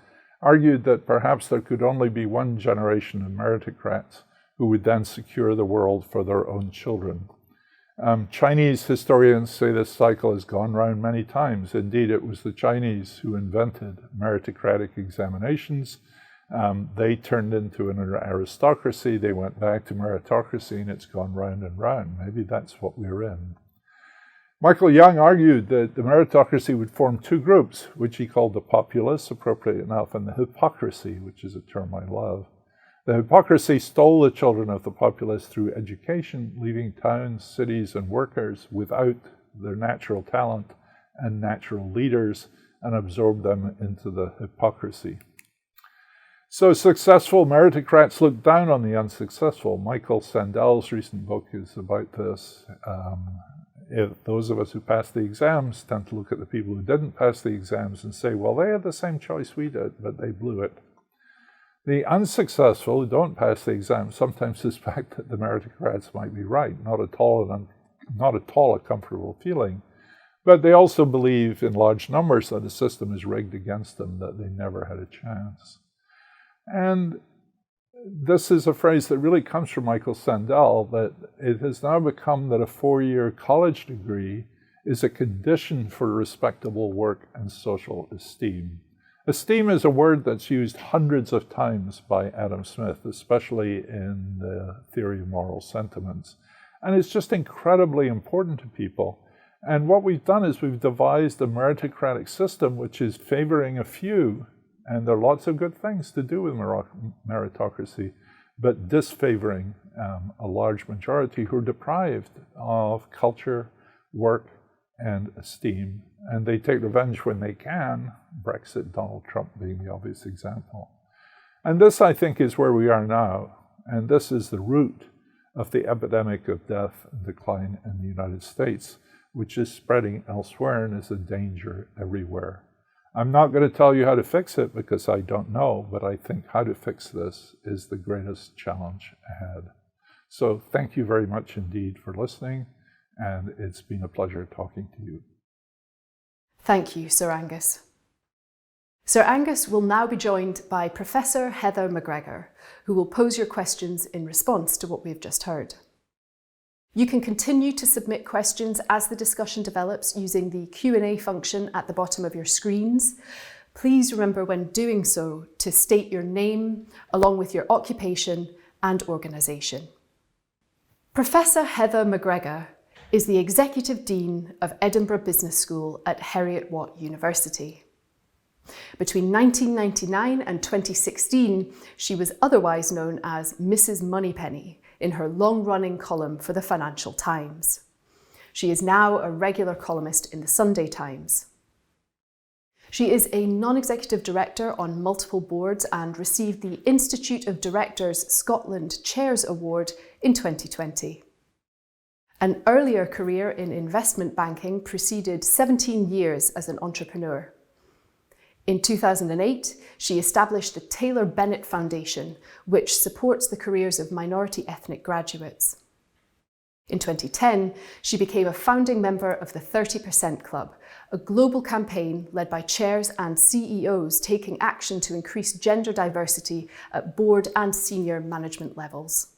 S2: argued that perhaps there could only be one generation of meritocrats who would then secure the world for their own children. Chinese historians say this cycle has gone round many times. Indeed, it was the Chinese who invented meritocratic examinations. They turned into an aristocracy. They went back to meritocracy, and it's gone round and round. Maybe that's what we're in. Michael Young argued that the meritocracy would form two groups, which he called the populace, appropriate enough, and the hypocrisy, which is a term I love. The hypocrisy stole the children of the populace through education, leaving towns, cities, and workers without their natural talent and natural leaders, and absorbed them into the hypocrisy. So successful meritocrats look down on the unsuccessful. Michael Sandel's recent book is about this. Those of us who passed the exams tend to look at the people who didn't pass the exams and say, well, they had the same choice we did, but they blew it. The unsuccessful who don't pass the exam sometimes suspect that the meritocrats might be right, not at all a comfortable feeling, but they also believe in large numbers that the system is rigged against them, that they never had a chance. And this is a phrase that really comes from Michael Sandel, that it has now become that a 4-year college degree is a condition for respectable work and social esteem. Esteem is a word that's used hundreds of times by Adam Smith, especially in the theory of moral sentiments. And it's just incredibly important to people. And what we've done is we've devised a meritocratic system which is favoring a few, and there are lots of good things to do with meritocracy, but disfavoring a large majority who are deprived of culture, work, and esteem. And they take revenge when they can, Brexit, Donald Trump being the obvious example. And this, I think, is where we are now. And this is the root of the epidemic of death and decline in the United States, which is spreading elsewhere and is a danger everywhere. I'm not going to tell you how to fix it because I don't know, but I think how to fix this is the greatest challenge ahead. So thank you very much indeed for listening, and it's been a pleasure talking to you.
S1: Thank you, Sir Angus. Sir Angus will now be joined by Professor Heather McGregor, who will pose your questions in response to what we've just heard. You can continue to submit questions as the discussion develops using the Q&A function at the bottom of your screens. Please remember when doing so to state your name along with your occupation and organisation. Professor Heather McGregor is the Executive Dean of Edinburgh Business School at Heriot-Watt University. Between 1999 and 2016, she was otherwise known as Mrs. Moneypenny in her long-running column for the Financial Times. She is now a regular columnist in the Sunday Times. She is a non-executive director on multiple boards and received the Institute of Directors Scotland Chairs Award in 2020. An earlier career in investment banking preceded 17 years as an entrepreneur. In 2008, she established the Taylor Bennett Foundation, which supports the careers of minority ethnic graduates. In 2010, she became a founding member of the 30% Club, a global campaign led by chairs and CEOs taking action to increase gender diversity at board and senior management levels.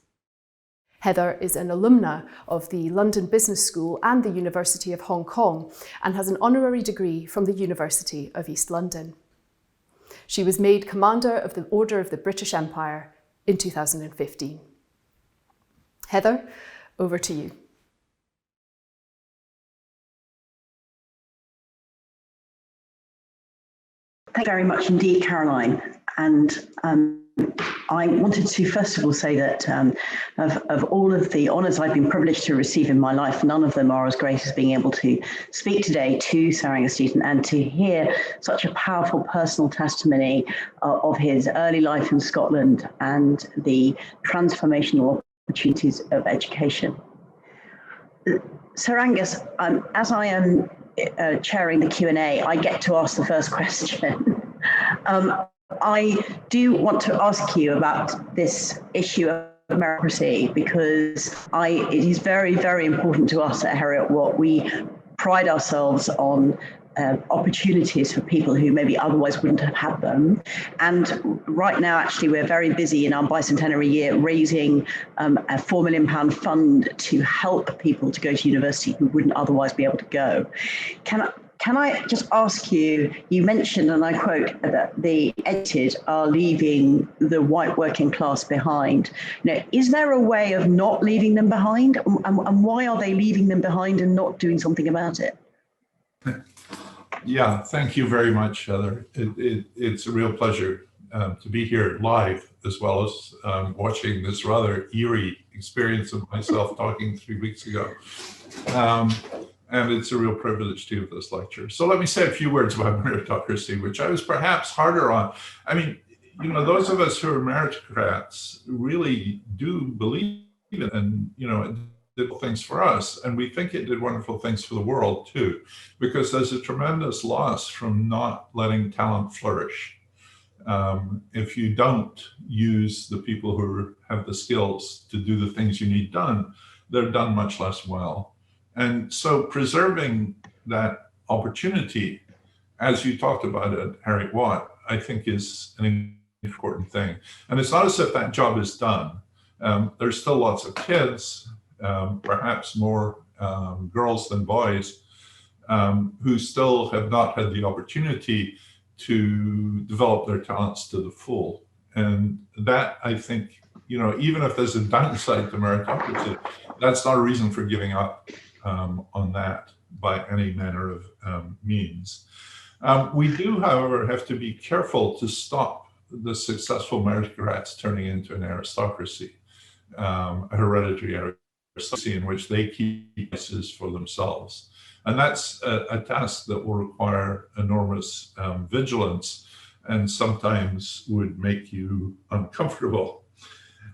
S1: Heather is an alumna of the London Business School and the University of Hong Kong and has an honorary degree from the University of East London. She was made Commander of the Order of the British Empire in 2015. Heather, over to you.
S3: Thank you very much indeed, Caroline. And I wanted to first of all say that of all of the honours I've been privileged to receive in my life, none of them are as great as being able to speak today to Sir Angus Deaton and to hear such a powerful personal testimony of his early life in Scotland and the transformational opportunities of education. Sir Angus, as I am chairing the Q&A, I get to ask the first question. I do want to ask you about this issue of meritocracy because it is very, very important to us at Heriot-Watt. We pride ourselves on opportunities for people who maybe otherwise wouldn't have had them. And right now, actually, we're very busy in our bicentenary year raising a £4 million fund to help people to go to university who wouldn't otherwise be able to go. Can I just ask you, you mentioned, and I quote, that the educated are leaving the white working class behind. Now, is there a way of not leaving them behind? And why are they leaving them behind and not doing something about it?
S2: Yeah, thank you very much, Heather. It's a real pleasure to be here live, as well as watching this rather eerie experience of myself talking 3 weeks ago. And it's a real privilege to give this lecture. So let me say a few words about meritocracy, which I was perhaps harder on. I mean, you know, those of us who are meritocrats really do believe in it, and, you know, it did things for us, and we think it did wonderful things for the world too, because there's a tremendous loss from not letting talent flourish. If you don't use the people who have the skills to do the things you need done, they're done much less well. And so preserving that opportunity, as you talked about at Heriot-Watt, I think is an important thing. And it's not as if that job is done. There's still lots of kids, perhaps more girls than boys, who still have not had the opportunity to develop their talents to the full. And that, I think, you know, even if there's a downside to meritocracy, that's not a reason for giving up on that by any manner of means. We do, however, have to be careful to stop the successful meritocrats turning into an aristocracy, a hereditary aristocracy in which they keep places for themselves. And that's a task that will require enormous vigilance and sometimes would make you uncomfortable.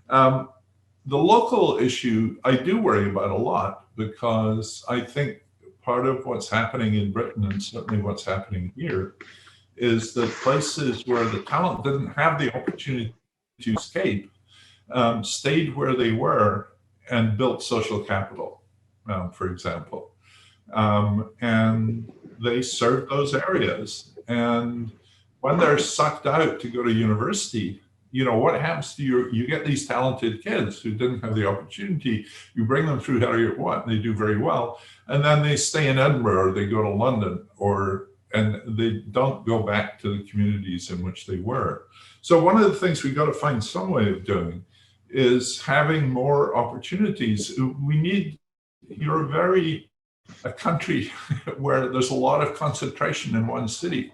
S2: The local issue I do worry about a lot, because I think part of what's happening in Britain, and certainly what's happening here, is that places where the talent didn't have the opportunity to escape stayed where they were and built social capital, for example. And they served those areas. And when they're sucked out to go to university, you know, what happens to you get these talented kids who didn't have the opportunity, you bring them through Heriot-Watt and they do very well, and then they stay in Edinburgh or they go to London, and they don't go back to the communities in which they were. So one of the things we've got to find some way of doing is having more opportunities. We need, you're a country where there's a lot of concentration in one city.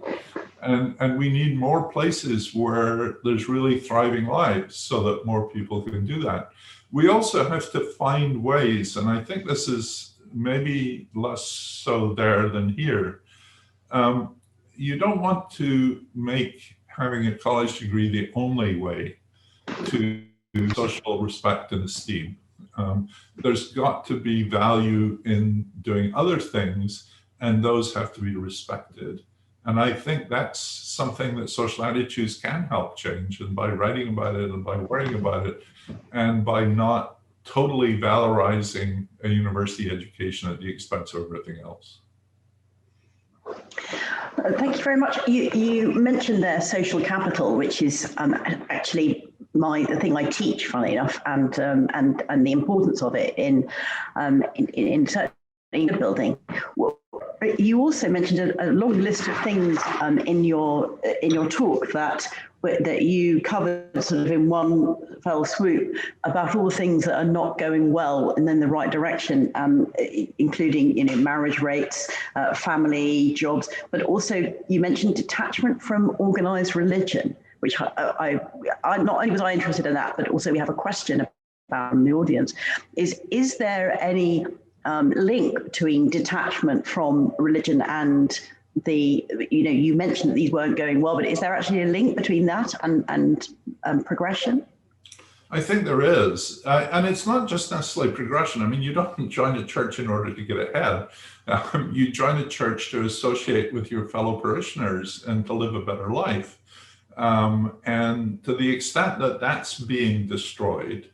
S2: And we need more places where there's really thriving lives so that more people can do that. we also have to find ways, and I think this is maybe less so there than here. You don't want to make having a college degree the only way to social respect and esteem. There's got to be value in doing other things, and those have to be respected. And I think that's something that social attitudes can help change, and by writing about it and by worrying about it, and by not totally valorizing a university education at the expense of everything else.
S3: Thank you very much. You mentioned there social capital, which is actually the thing I teach, funnily enough, and the importance of it in building. You also mentioned a long list of things in your talk that you covered sort of in one fell swoop about all the things that are not going well and in the right direction, including marriage rates, family, jobs, but also you mentioned detachment from organized religion, which I not only was I interested in that, but also we have a question about in the audience. Is there any link between detachment from religion and you mentioned that these weren't going well, but is there actually a link between that and progression?
S2: I think there is. And it's not just necessarily progression. I mean, you don't join a church in order to get ahead. You join a church to associate with your fellow parishioners and to live a better life. And to the extent that that's being destroyed,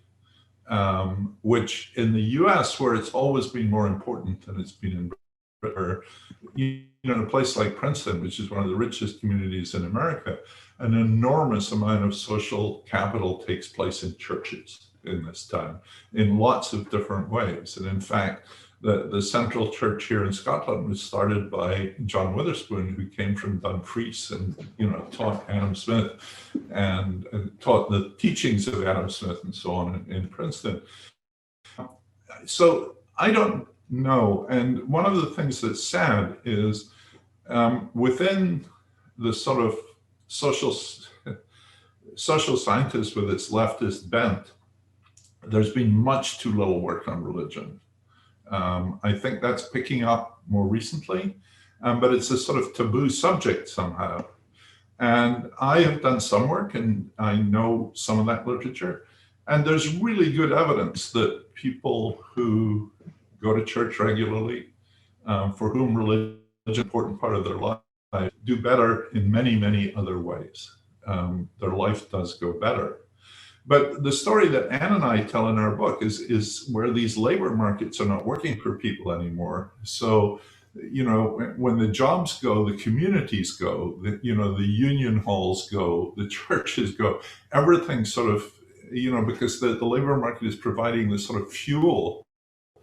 S2: which in the US, where it's always been more important than it's been in Britain, in a place like Princeton, which is one of the richest communities in America, an enormous amount of social capital takes place in churches in this time, in lots of different ways. And in fact, the central church here in Scotland was started by John Witherspoon, who came from Dumfries and taught Adam Smith and taught the teachings of Adam Smith and so on in Princeton. So I don't know. And one of the things that's sad is within the sort of social scientists with its leftist bent, there's been much too little work on religion. I think that's picking up more recently, but it's a sort of taboo subject somehow. And I have done some work and I know some of that literature. And there's really good evidence that people who go to church regularly, for whom religion is an important part of their life, do better in many, many other ways. Their life does go better. But the story that Anne and I tell in our book is where these labor markets are not working for people anymore. So, when the jobs go, the communities go, the union halls go, the churches go, everything sort of, because the labor market is providing this sort of fuel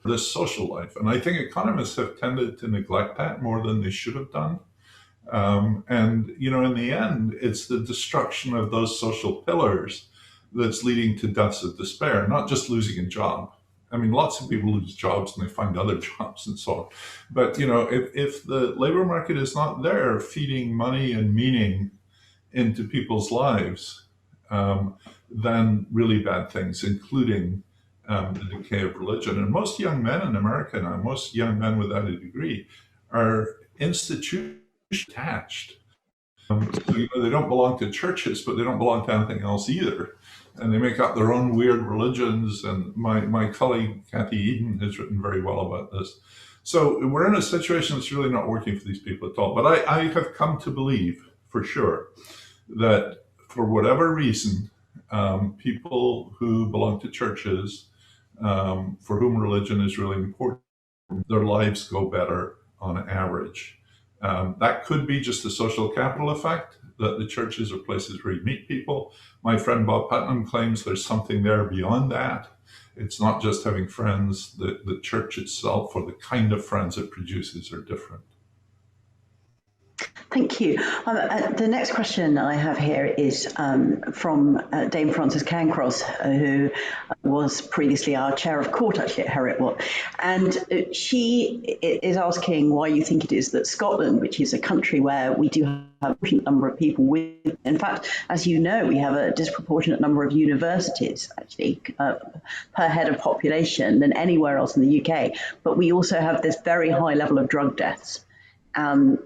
S2: for this social life. And I think economists have tended to neglect that more than they should have done. And, in the end, it's the destruction of those social pillars that's leading to deaths of despair, not just losing a job. I mean, lots of people lose jobs and they find other jobs and so on. But, if the labor market is not there feeding money and meaning into people's lives, then really bad things, including the decay of religion. And most young men in America now, most young men without a degree, are institution attached. So, they don't belong to churches, but they don't belong to anything else either. And they make up their own weird religions. And my colleague, Kathy Eden, has written very well about this. So we're in a situation that's really not working for these people at all. But I have come to believe, for sure, that for whatever reason, people who belong to churches, for whom religion is really important, their lives go better on average. That could be just the social capital effect, that the churches are places where you meet people. My friend Bob Putnam claims there's something there beyond that. It's not just having friends. The church itself or the kind of friends it produces are different.
S3: Thank you. The next question I have here is from Dame Frances Cairncross, who was previously our chair of court, actually, at Heriot. And she is asking why you think it is that Scotland, which is a country where we do have a disproportionate number of people with, in fact, as you know, we have a disproportionate number of universities, actually, per head of population than anywhere else in the UK. But we also have this very high level of drug deaths.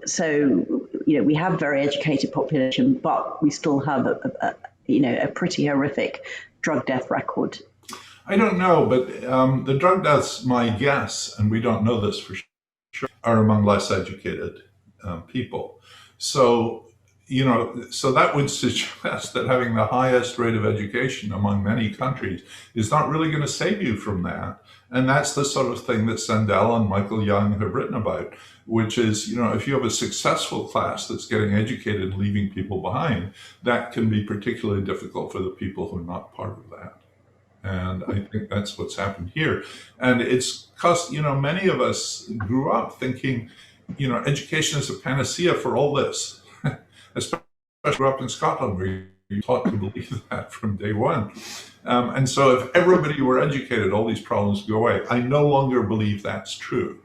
S3: So, we have very educated population, but we still have a pretty horrific drug death record.
S2: I don't know, but the drug deaths, my guess, and we don't know this for sure, are among less educated people. So, so that would suggest that having the highest rate of education among many countries is not really going to save you from that. And that's the sort of thing that Sandel and Michael Young have written about, which is, if you have a successful class that's getting educated and leaving people behind, that can be particularly difficult for the people who are not part of that. And I think that's what's happened here. And it's because, many of us grew up thinking, education is a panacea for all this, especially grew up in Scotland where you're taught to believe that from day one. And so if everybody were educated, all these problems go away. I no longer believe that's true.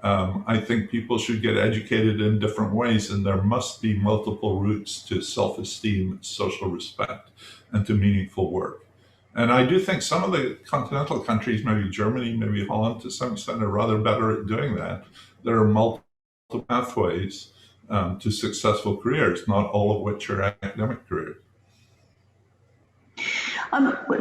S2: I think people should get educated in different ways, and there must be multiple routes to self-esteem, social respect, and to meaningful work. And I do think some of the continental countries, maybe Germany, maybe Holland, to some extent, are rather better at doing that. There are multiple pathways to successful careers, not all of which are academic careers.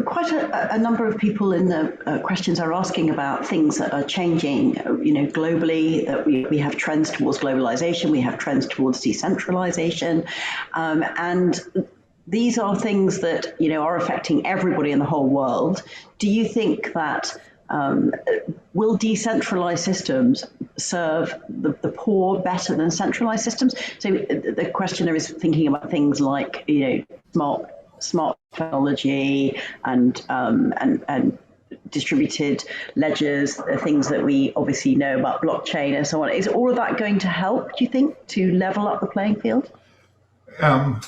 S3: Quite a number of people in the questions are asking about things that are changing, globally, that we have trends towards globalization, we have trends towards decentralization, and these are things that, are affecting everybody in the whole world. Do you think that will decentralized systems serve the poor better than centralized systems? So the questioner is thinking about things like, smart technology and distributed ledgers, things that we obviously know about blockchain and so on. Is all of that going to help, do you think, to level up the playing field?
S2: I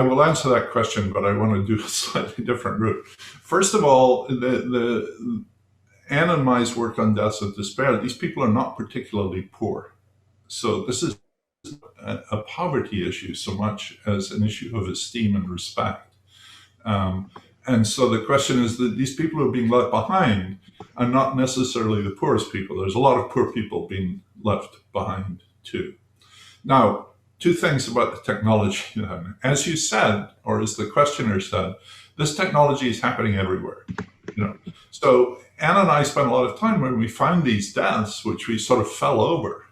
S2: will answer that question, but I want to do a slightly different route. First of all, the Anne and my's work on deaths of despair, these people are not particularly poor. So this is a poverty issue so much as an issue of esteem and respect. And so the question is that these people who are being left behind are not necessarily the poorest people. There's a lot of poor people being left behind too. Now, two things about the technology. As you said, or as the questioner said, this technology is happening everywhere. So Anne and I spent a lot of time when we found these deaths, which we sort of fell over.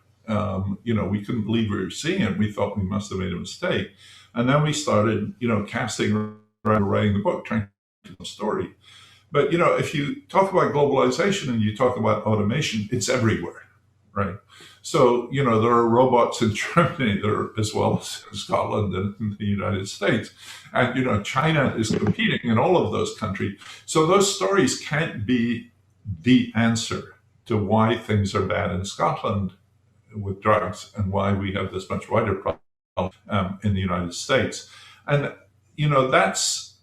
S2: We couldn't believe we were seeing it. We thought we must have made a mistake. And then we started, casting around, writing the book, trying to tell the story. But, if you talk about globalization and you talk about automation, it's everywhere, right? So, there are robots in Germany, as well as in Scotland and in the United States. And, China is competing in all of those countries. So those stories can't be the answer to why things are bad in Scotland with drugs and why we have this much wider problem in the United States. And, that's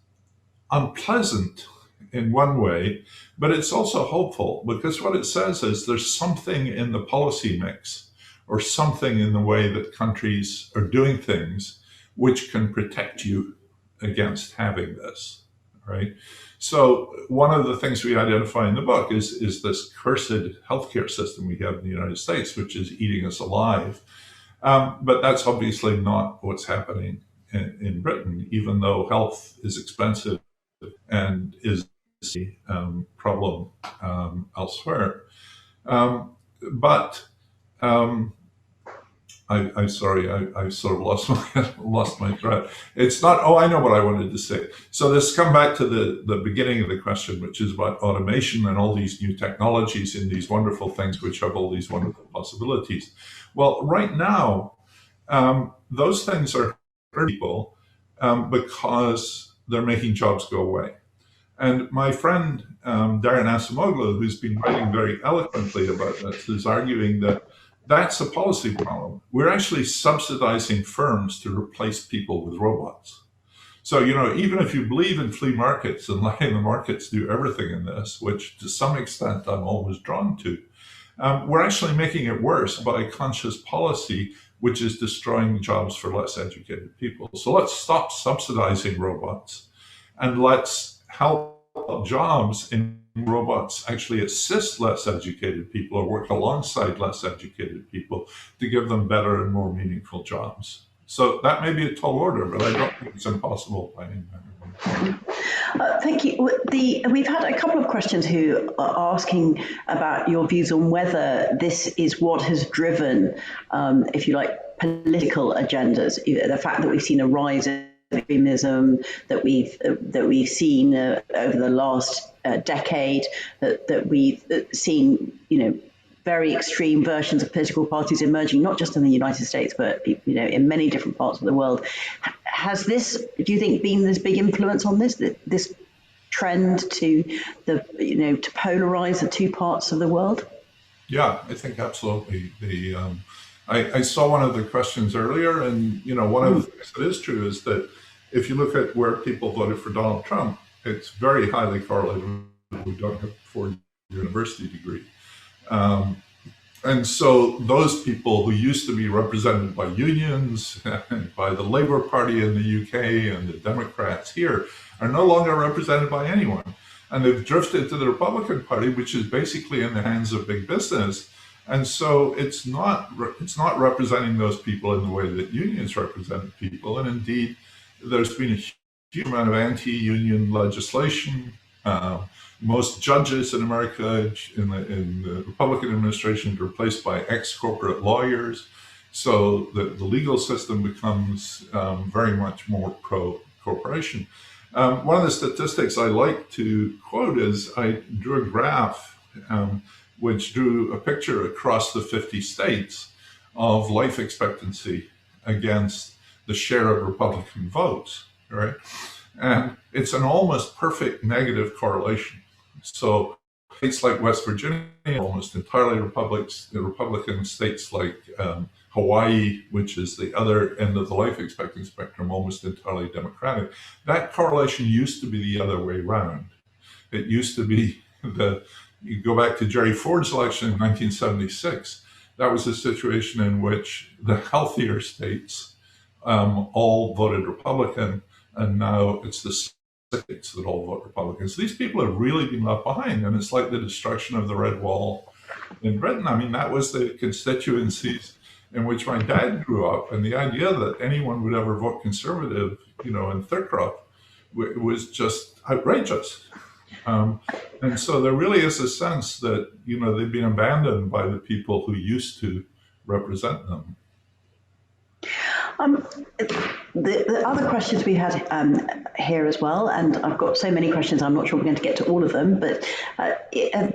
S2: unpleasant in one way, but it's also hopeful, because what it says is there's something in the policy mix or something in the way that countries are doing things which can protect you against having this, right? So one of the things we identify in the book is this cursed healthcare system we have in the United States, which is eating us alive. But that's obviously not what's happening in Britain, even though health is expensive and is a problem elsewhere. I'm sorry, I sort of lost my thread. It's not, I know what I wanted to say. So let's come back to the beginning of the question, which is about automation and all these new technologies and these wonderful things which have all these wonderful possibilities. Well, right now, those things are hurting people because they're making jobs go away. And my friend, Darren Acemoglu, who's been writing very eloquently about this, is arguing that That's a policy problem. We're actually subsidizing firms to replace people with robots. So, even if you believe in flea markets and letting the markets do everything in this, which to some extent I'm always drawn to, we're actually making it worse by conscious policy, which is destroying jobs for less educated people. So let's stop subsidizing robots and let's help jobs in robots actually assist less educated people or work alongside less educated people to give them better and more meaningful jobs. So that may be a tall order, but I don't think it's impossible by any means.
S3: Thank you. We've had a couple of questions who are asking about your views on whether this is what has driven, if you like, political agendas. The fact that we've seen a rise in extremism, that we've seen over the last decade, that we've seen, very extreme versions of political parties emerging, not just in the United States, but in many different parts of the world. Has this, do you think, been this big influence on this trend to to polarize the two parts of the world?
S2: Yeah, I think absolutely. I saw one of the questions earlier, and one of the things that is true is that if you look at where people voted for Donald Trump, it's very highly correlated with who don't have a 4-year university degree. And so those people who used to be represented by unions and by the Labour Party in the UK and the Democrats here are no longer represented by anyone. And they've drifted to the Republican Party, which is basically in the hands of big business. And so it's not representing those people in the way that unions represent people. And indeed, there's been a huge amount of anti-union legislation. Most judges in America in the Republican administration are replaced by ex-corporate lawyers, so the legal system becomes very much more pro-corporation. One of the statistics I like to quote is I drew a graph which drew a picture across the 50 states of life expectancy against the share of Republican votes, right? And it's an almost perfect negative correlation. So states like West Virginia, almost entirely Republican states like Hawaii, which is the other end of the life expectancy spectrum, almost entirely Democratic. That correlation used to be the other way around. It used to be you go back to Jerry Ford's election in 1976, that was a situation in which the healthier states all voted Republican, and now it's the states that all vote Republican. So these people have really been left behind, and it's like the destruction of the Red Wall in Britain. I mean, that was the constituencies in which my dad grew up, and the idea that anyone would ever vote conservative, in Thurcroft, was just outrageous. And so there really is a sense that, they've been abandoned by the people who used to represent them.
S3: The other questions we had here as well, and I've got so many questions, I'm not sure we're going to get to all of them, but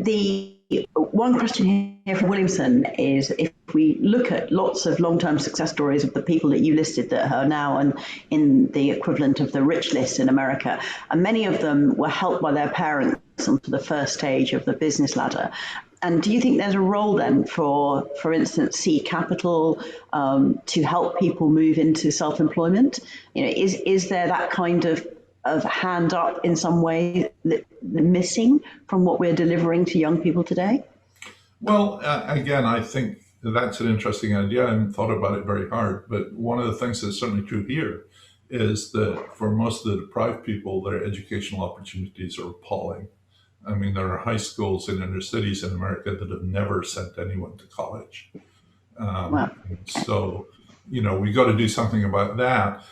S3: the one question here from Williamson is, if we look at lots of long-term success stories of the people that you listed that are now in the equivalent of the rich list in America, and many of them were helped by their parents onto the first stage of the business ladder. And do you think there's a role then for instance, seed capital to help people move into self-employment? Is there that kind of hand up in some way that missing from what we're delivering to young people today?
S2: Well, again, I think that's an interesting idea. I haven't thought about it very hard, but one of the things that's certainly true here is that for most of the deprived people, their educational opportunities are appalling. I mean, there are high schools in inner cities in America that have never sent anyone to college.
S3: Wow.
S2: So, we got to do something about that.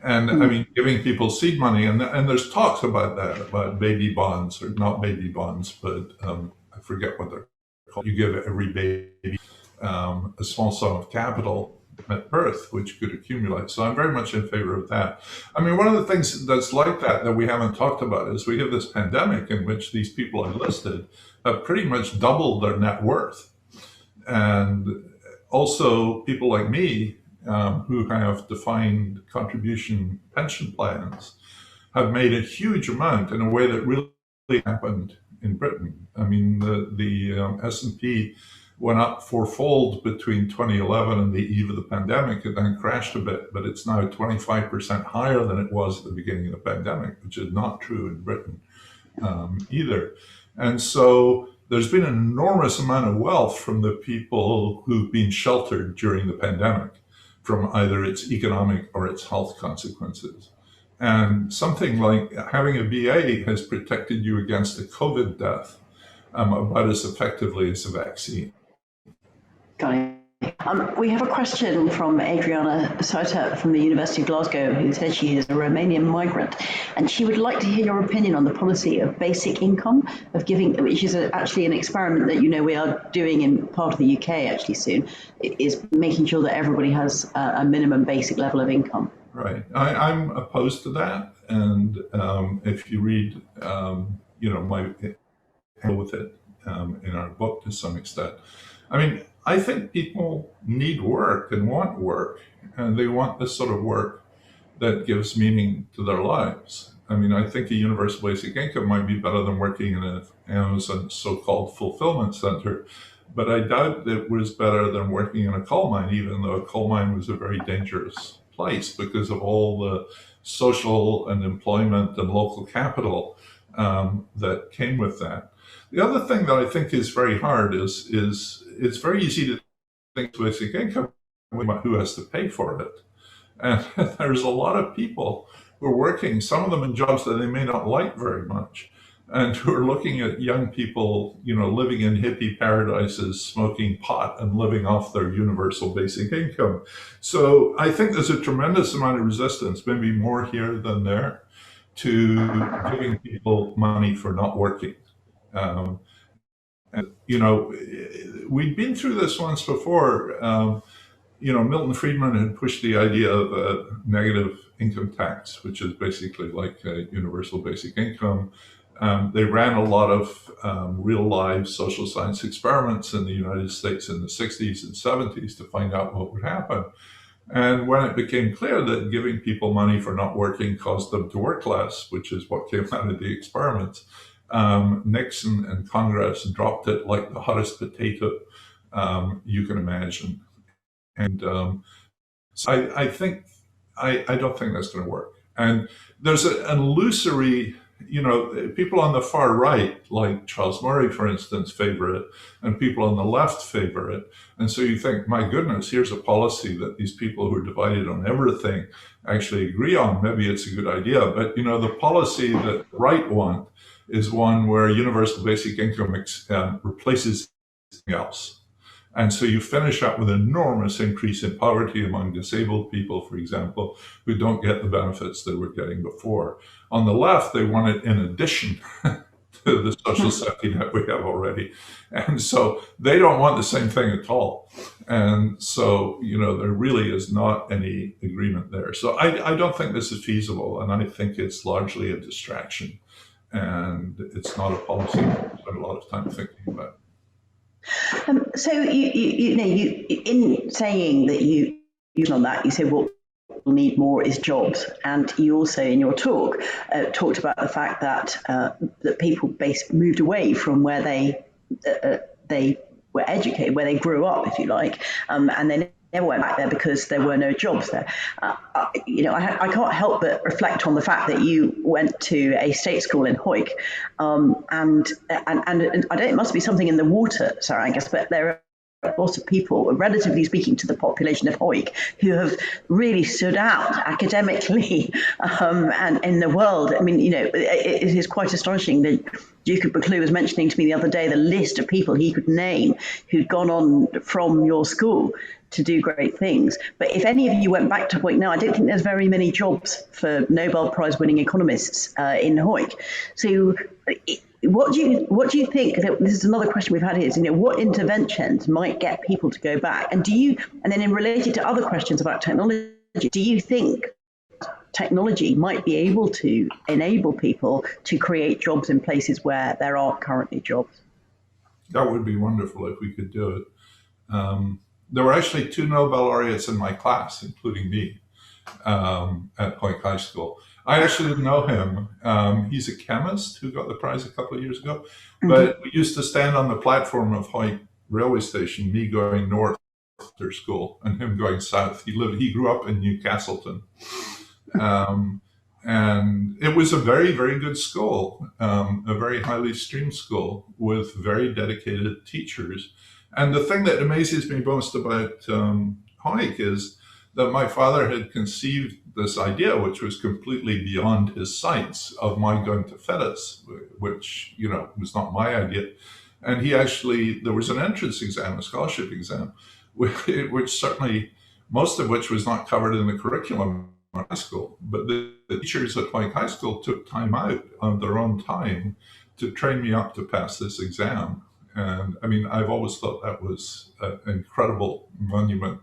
S2: And I mean, giving people seed money, and there's talks about that, about baby bonds, or not baby bonds, but I forget what they're called. You give every baby a small sum of capital at birth, which could accumulate. So I'm very much in favor of that. I mean, one of the things that's like that we haven't talked about is we have this pandemic in which these people I listed have pretty much doubled their net worth. And also people like me, who have defined contribution pension plans, have made a huge amount in a way that really happened in Britain. I mean, the S&P went up fourfold between 2011 and the eve of the pandemic. It then crashed a bit, but it's now 25% higher than it was at the beginning of the pandemic, which is not true in Britain either. And so there's been an enormous amount of wealth from the people who've been sheltered during the pandemic from either its economic or its health consequences. And something like having a BA has protected you against a COVID death about as effectively as a vaccine.
S3: Got it. We have a question from Adriana Sauter from the University of Glasgow, who says she is a Romanian migrant, and she would like to hear your opinion on the policy of basic income, of giving, which is actually an experiment that we are doing in part of the UK actually soon, is making sure that everybody has a minimum basic level of income.
S2: Right. I'm opposed to that, and if you read, my with it in our book to some extent. I mean, I think people need work and want work, and they want this sort of work that gives meaning to their lives. I mean, I think a universal basic income might be better than working in an Amazon so-called fulfillment center, but I doubt it was better than working in a coal mine, even though a coal mine was a very dangerous place because of all the social and employment and local capital that came with that. The other thing that I think is very hard is it's very easy to think basic income who has to pay for it. And there's a lot of people who are working, some of them in jobs that they may not like very much, and who are looking at young people, living in hippie paradises, smoking pot and living off their universal basic income. So I think there's a tremendous amount of resistance, maybe more here than there, to giving people money for not working. We'd been through this once before. Milton Friedman had pushed the idea of a negative income tax, which is basically like a universal basic income. They ran a lot of real live social science experiments in the United States in the 60s and 70s to find out what would happen. And when it became clear that giving people money for not working caused them to work less, which is what came out of the experiments, Nixon and Congress dropped it like the hottest potato you can imagine. And so I don't think that's going to work. And there's an illusory, people on the far right, like Charles Murray, for instance, favor it, and people on the left favor it. And so you think, my goodness, here's a policy that these people who are divided on everything actually agree on. Maybe it's a good idea. But, the policy that the right want is one where universal basic income replaces everything else. And so you finish up with an enormous increase in poverty among disabled people, for example, who don't get the benefits they were getting before. On the left, they want it in addition to the social safety net we have already. And so they don't want the same thing at all. And so, there really is not any agreement there. So I don't think this is feasible, and I think it's largely a distraction. And it's not a policy I spend a lot of time thinking about.
S3: So you in saying that you on that, you say what we'll need more is jobs, and you also in your talk talked about the fact that that people moved away from where they were educated, where they grew up, if you like, and they never went back there because there were no jobs there. I can't help but reflect on the fact that you went to a state school in Hawick, and I don't. It must be something in the water, Sir Angus, but there are a lot of people, relatively speaking to the population of Hawick, who have really stood out academically and in the world. I mean, it is quite astonishing that Duke of Buccleuch was mentioning to me the other day the list of people he could name who'd gone on from your school to do great things. But if any of you went back to Hawick now, I don't think there's very many jobs for Nobel Prize winning economists in Hawick. So what do you think? This is another question we've had here. Is, what interventions might get people to go back? And then in related to other questions about technology, do you think technology might be able to enable people to create jobs in places where there aren't currently jobs?
S2: That would be wonderful if we could do it. There were actually 2 Nobel laureates in my class, including me, at Hawick High School. I actually didn't know him. He's a chemist who got the prize a couple of years ago. But we used to stand on the platform of Hawick railway station, me going north after school and him going south. He grew up in Newcastleton. And it was a very, very good school, a very highly streamed school with very dedicated teachers. And the thing that amazes me most about Haik is that my father had conceived this idea, which was completely beyond his sights, of my going to FETIS, which, was not my idea. And there was an entrance exam, a scholarship exam, which certainly, most of which was not covered in the curriculum in high school. But the teachers at Haik High School took time out on their own time to train me up to pass this exam. And I mean, I've always thought that was an incredible monument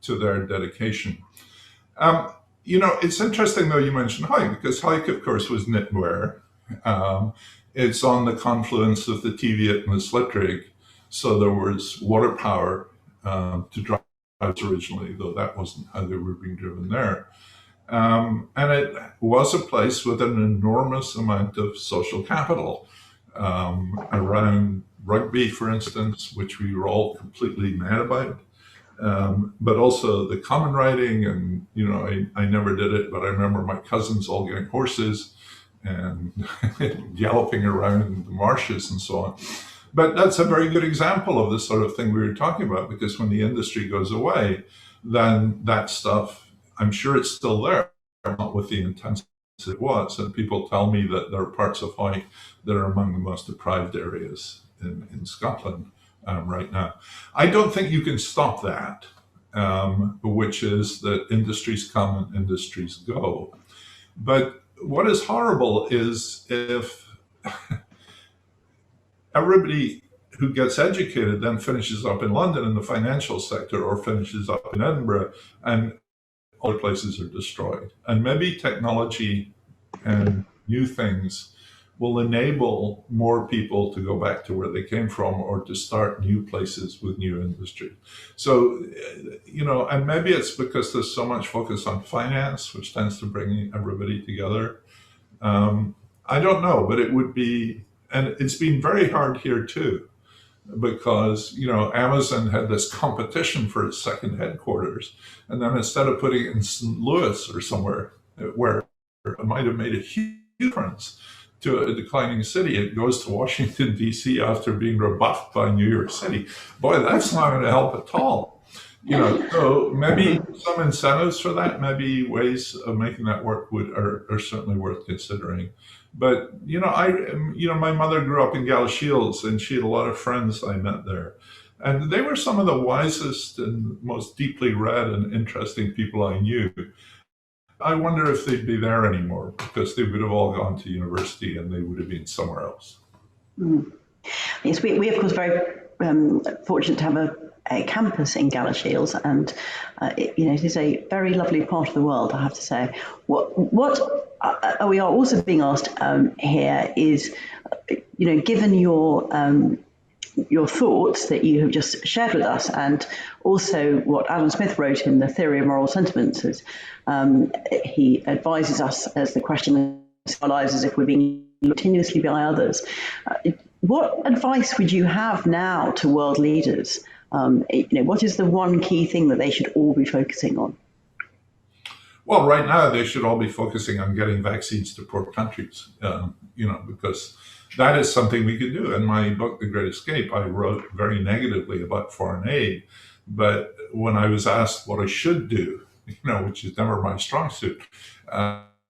S2: to their dedication. It's interesting, though, you mentioned Haik, because Haik, of course, was knitwear. It's on the confluence of the Teviot and the Slitrig, so there was water power to drive originally, though that wasn't how they were being driven there. And it was a place with an enormous amount of social capital around rugby, for instance, which we were all completely mad about. But also the common riding, and I never did it, but I remember my cousins all getting horses and galloping around the marshes and so on. But that's a very good example of the sort of thing we were talking about, because when the industry goes away, then that stuff, I'm sure it's still there, not with the intensity it was. And people tell me that there are parts of Haik that are among the most deprived areas in Scotland right now. I don't think you can stop that, which is that industries come and industries go. But what is horrible is if everybody who gets educated then finishes up in London in the financial sector, or finishes up in Edinburgh, and other places are destroyed. And maybe technology and new things will enable more people to go back to where they came from, or to start new places with new industry. So, and maybe it's because there's so much focus on finance, which tends to bring everybody together. I don't know, but it would be, and it's been very hard here too, because, Amazon had this competition for its second headquarters. And then instead of putting it in St. Louis or somewhere where it might have made a huge difference to a declining city, it goes to Washington, D.C. after being rebuffed by New York City. Boy, that's not going to help at all. So maybe some incentives for that, maybe ways of making that work are certainly worth considering. But, my mother grew up in Galashiels, and she had a lot of friends I met there. And they were some of the wisest and most deeply read and interesting people I knew. I wonder if they'd be there anymore, because they would have all gone to university and they would have been somewhere else.
S3: Mm. Yes, we of course very fortunate to have a campus in Galashiels, and it is a very lovely part of the world, I have to say. What we are also being asked here is, given your thoughts that you have just shared with us, and also what Adam Smith wrote in The Theory of Moral Sentiments, is he advises us as the question our lives as if we're being continuously by others. What advice would you have now to world leaders? What is the one key thing that they should all be focusing on?
S2: Well, right now they should all be focusing on getting vaccines to poor countries, because that is something we could do. In my book, The Great Escape, I wrote very negatively about foreign aid. But when I was asked what I should do, which is never my strong suit,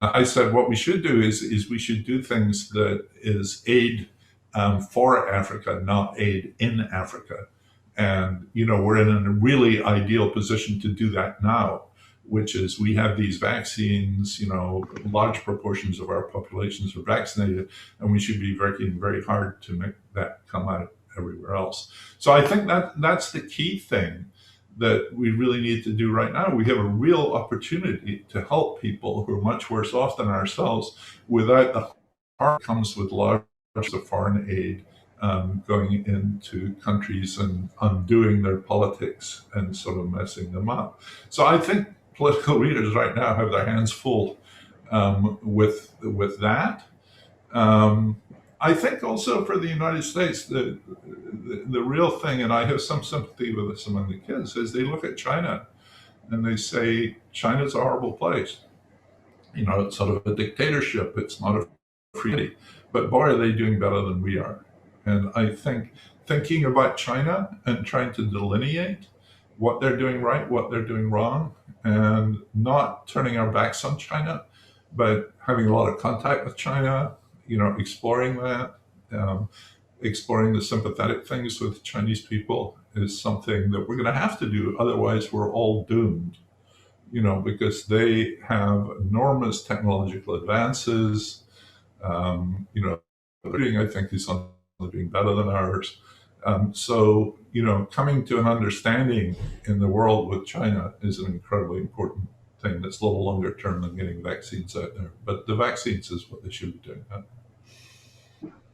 S2: I said what we should do is we should do things that is aid for Africa, not aid in Africa. And, we're in a really ideal position to do that now, which is we have these vaccines, large proportions of our populations are vaccinated, and we should be working very hard to make that come out everywhere else. So I think that's the key thing that we really need to do right now. We have a real opportunity to help people who are much worse off than ourselves without the harm that comes with large of foreign aid going into countries and undoing their politics and sort of messing them up. So I think political leaders right now have their hands full with that. I think also for the United States, the real thing, and I have some sympathy with this among the kids, is they look at China and they say, China's a horrible place. You know, it's sort of a dictatorship. It's not a free city. But boy, are they doing better than we are. And I think thinking about China and trying to delineate what they're doing right, what they're doing wrong, and not turning our backs on China, but having a lot of contact with China, you know, exploring that, exploring the sympathetic things with Chinese people is something that we're going to have to do. Otherwise, we're all doomed, you know, because they have enormous technological advances. You know, I think is on being better than ours. So, you know, coming to an understanding in the world with China is an incredibly important thing that's a little longer term than getting vaccines out there. But the vaccines is what they should be doing.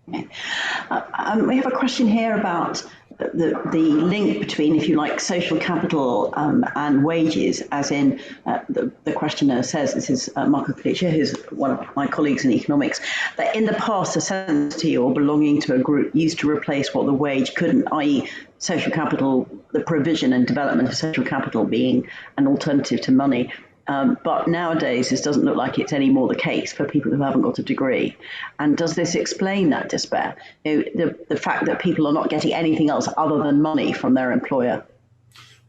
S3: We have a question here about the link between, if you like, social capital and wages, as in the questioner says, this is Marco Felicia, who's one of my colleagues in economics, that in the past, identity or belonging to a group used to replace what the wage couldn't, i.e. social capital, the provision and development of social capital being an alternative to money. But nowadays, this doesn't look like it's any more the case for people who haven't got a degree. And does this explain that despair? You know, the fact that people are not getting anything else other than money from their employer?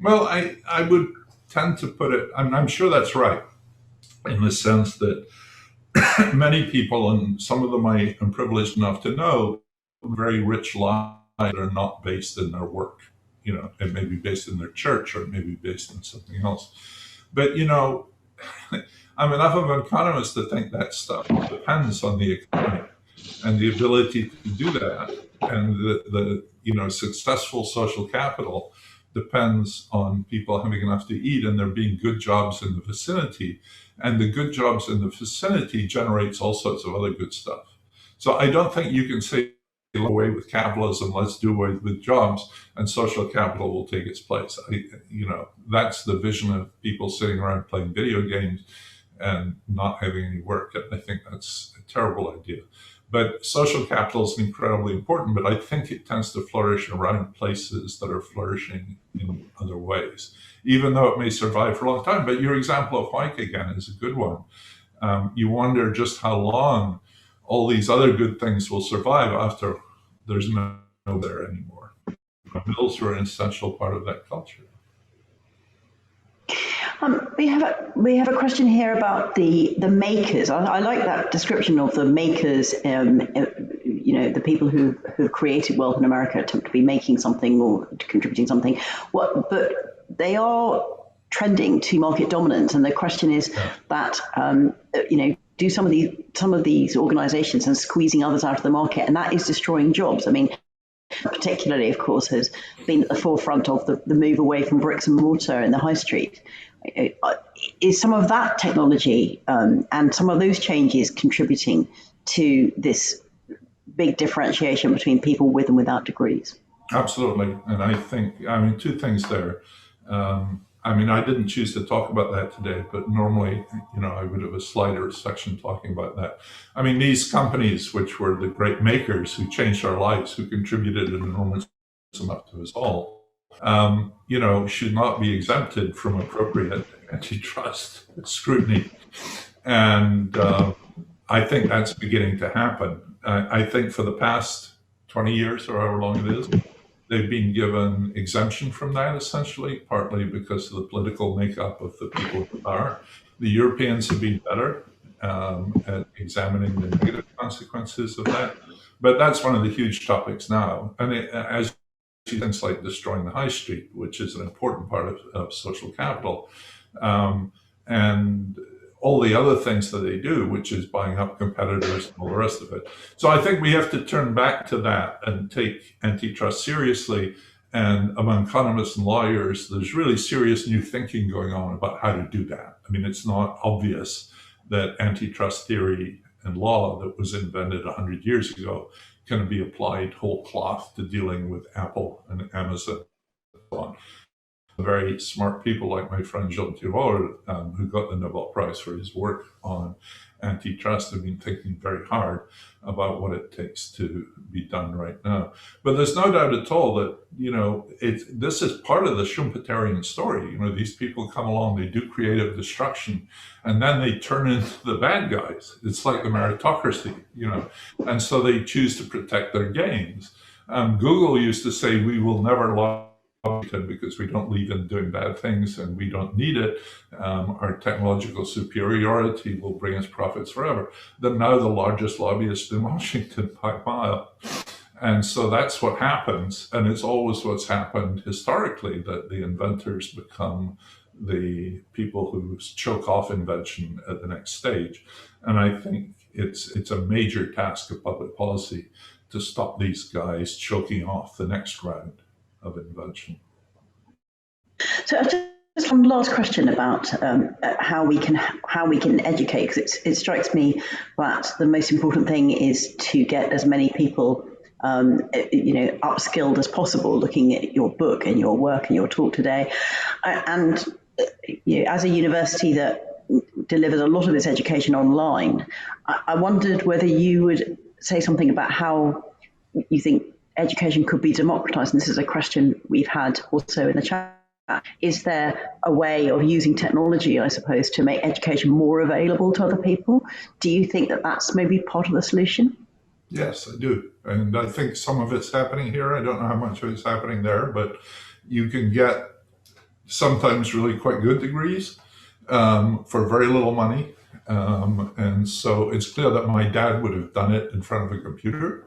S2: Well, I would tend to put it, I'm sure that's right, in the sense that many people, and some of them I am privileged enough to know, very rich lives are not based in their work. You know, it may be based in their church or it may be based in something else. But, you know, I'm enough of an economist to think that stuff depends on the economy and the ability to do that. And the you know, successful social capital depends on people having enough to eat and there being good jobs in the vicinity. And the good jobs in the vicinity generates all sorts of other good stuff. So I don't think you can say, away with capitalism, let's do away with jobs, and social capital will take its place. You know, that's the vision of people sitting around playing video games and not having any work. And I think that's a terrible idea. But social capital is incredibly important, but I think it tends to flourish around places that are flourishing in other ways, even though it may survive for a long time. But your example of Hawaii again is a good one. You wonder just how long all these other good things will survive after there's no there anymore. Mills were an essential part of that culture.
S3: We have a question here about the makers. I like that description of the makers. You know, the people who have created wealth in America attempt to be making something or contributing something. But they are trending to market dominance, and the question is that you know, do some of these organizations and squeezing others out of the market, and that is destroying jobs. I mean, particularly, of course, has been at the forefront of the move away from bricks and mortar in the high street. Is some of that technology and some of those changes contributing to this big differentiation between people with and without degrees?
S2: Absolutely. And I think, I mean, two things there. I mean, I didn't choose to talk about that today, but normally, you know, I would have a slide or a section talking about that. I mean, these companies, which were the great makers who changed our lives, who contributed an enormous amount to us all, you know, should not be exempted from appropriate antitrust scrutiny. And I think that's beginning to happen. I think for the past 20 years or however long it is, they've been given exemption from that, essentially, partly because of the political makeup of the people in power. The Europeans have been better at examining the negative consequences of that. But that's one of the huge topics now. And as things like destroying the high street, which is an important part of social capital, and all the other things that they do, which is buying up competitors and all the rest of it. So I think we have to turn back to that and take antitrust seriously. And among economists and lawyers, there's really serious new thinking going on about how to do that. I mean, it's not obvious that antitrust theory and law that was invented 100 years ago can be applied whole cloth to dealing with Apple and Amazon and so on. very smart people like my friend Jean Tirole, who got the Nobel Prize for his work on antitrust, have been thinking very hard about what it takes to be done right now. But there's no doubt at all that, this is part of the Schumpeterian story. These people come along, they do creative destruction, and then they turn into the bad guys. It's like the meritocracy, and so they choose to protect their gains. Google used to say, we will never lobby because we don't believe in doing bad things and we don't need it. Our technological superiority will bring us profits forever. They're now the largest lobbyist in Washington by mile. And so that's what happens. And it's always what's happened historically, that the inventors become the people who choke off invention at the next stage. And I think it's a major task of public policy to stop these guys choking off the next round of invention.
S3: So just one last question about how we can educate, because it strikes me that the most important thing is to get as many people upskilled as possible. Looking at your book and your work and your talk today, and as a university that delivers a lot of this education online, I wondered whether you would say something about how you think education could be democratized. And this is a question we've had also in the chat. Is there a way of using technology, I suppose, to make education more available to other people? Do you think that that's maybe part of the solution?
S2: Yes, I do. And I think some of it's happening here. I don't know how much of it's happening there, but you can get sometimes really quite good degrees for very little money. And so it's clear that my dad would have done it in front of a computer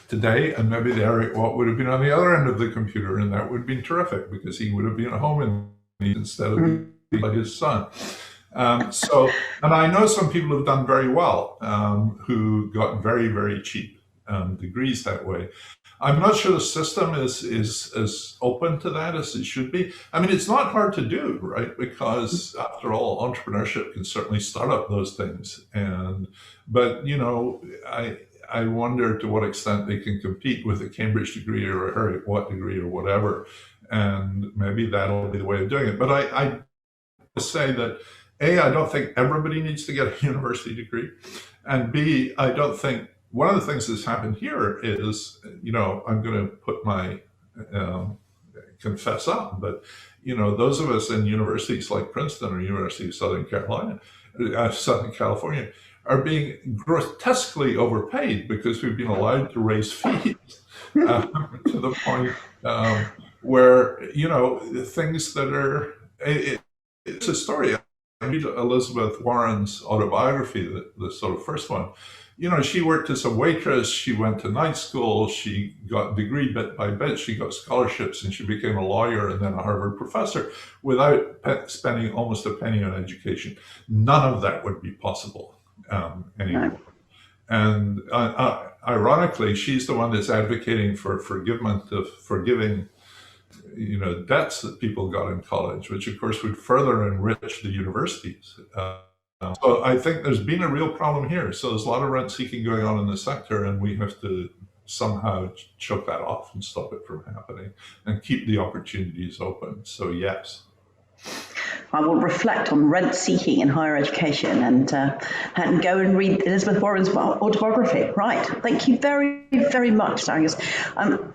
S2: today, and maybe the Eric Watt would have been on the other end of the computer, and that would have been terrific because he would have been at home instead of being like his son. And I know some people have done very well, who got very, very cheap degrees that way. I'm not sure the system is as open to that as it should be. I mean, it's not hard to do, right? Because after all, entrepreneurship can certainly start up those things. But I wonder to what extent they can compete with a Cambridge degree or a Harriet Watt degree or whatever. And maybe that'll be the way of doing it. But I say that, A, I don't think everybody needs to get a university degree. And B, I don't think, one of the things that's happened here is, I'm going to put my, confess up, but, those of us in universities like Princeton or University of Southern California, are being grotesquely overpaid because we've been allowed to raise fees to the point where, things that are, it's a story. I read Elizabeth Warren's autobiography, the sort of first one. She worked as a waitress, she went to night school, she got degree bit by bit, she got scholarships, and she became a lawyer and then a Harvard professor without spending almost a penny on education. None of that would be possible anymore. And ironically, she's the one that's advocating for forgiving debts that people got in college, which of course would further enrich the universities. So I think there's been a real problem here. So there's a lot of rent seeking going on in the sector, and we have to somehow choke that off and stop it from happening and keep the opportunities open. So yes.
S3: I will reflect on rent seeking in higher education and go and read Elizabeth Warren's autobiography. Right. Thank you very, very much, Angus.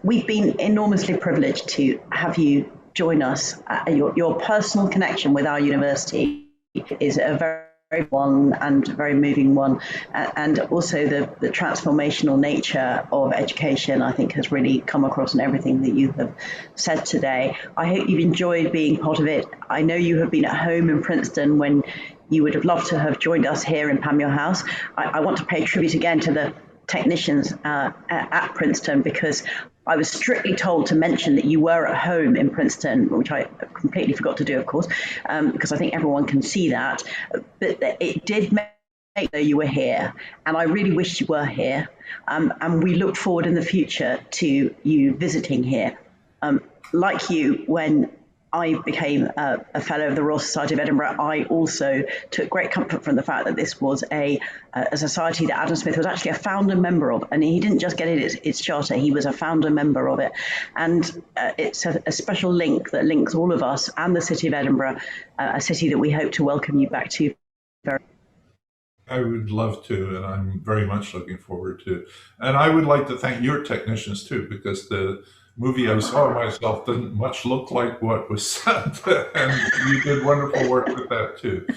S3: We've been enormously privileged to have you join us. Your personal connection with our university is a very one and very moving one, and also the transformational nature of education, I think, has really come across in everything that you have said today. I hope you've enjoyed being part of it. I know you have been at home in Princeton when you would have loved to have joined us here in Panmure House. I want to pay tribute again to the technicians at Princeton, because I was strictly told to mention that you were at home in Princeton, which I completely forgot to do, of course, because I think everyone can see that. But it did make that you were here, and I really wish you were here. And we look forward in the future to you visiting here. Like you, when I became a fellow of the Royal Society of Edinburgh, I also took great comfort from the fact that this was a society that Adam Smith was actually a founder member of, and he didn't just get its charter, he was a founder member of it. And it's a special link that links all of us and the City of Edinburgh, a city that we hope to welcome you back to.
S2: I would love to, and I'm very much looking forward to. And I would like to thank your technicians too, because the movie I saw myself didn't much look like what was said, and you did wonderful work with that too.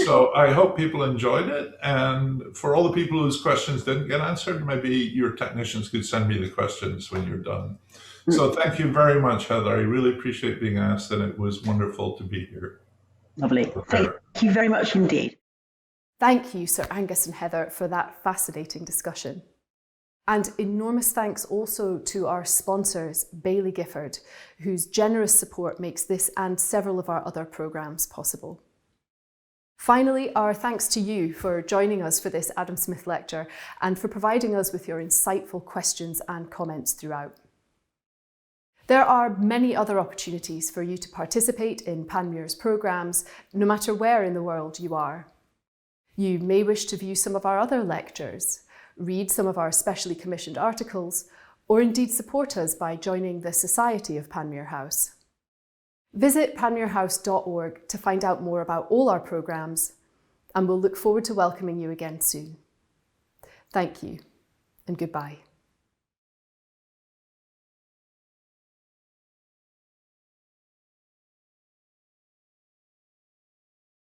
S2: So I hope people enjoyed it, and for all the people whose questions didn't get answered, maybe your technicians could send me the questions when you're done. So thank you very much, Heather. I really appreciate being asked, and it was wonderful to be here.
S3: Lovely. Thank you very much indeed.
S1: Thank you, Sir Angus and Heather, for that fascinating discussion. And enormous thanks also to our sponsors, Baillie Gifford, whose generous support makes this and several of our other programmes possible. Finally, our thanks to you for joining us for this Adam Smith lecture and for providing us with your insightful questions and comments throughout. There are many other opportunities for you to participate in Panmure's programmes, no matter where in the world you are. You may wish to view some of our other lectures, read some of our specially commissioned articles, or indeed support us by joining the Society of Panmure House. Visit panmurehouse.org to find out more about all our programmes, and we'll look forward to welcoming you again soon. Thank you, and goodbye.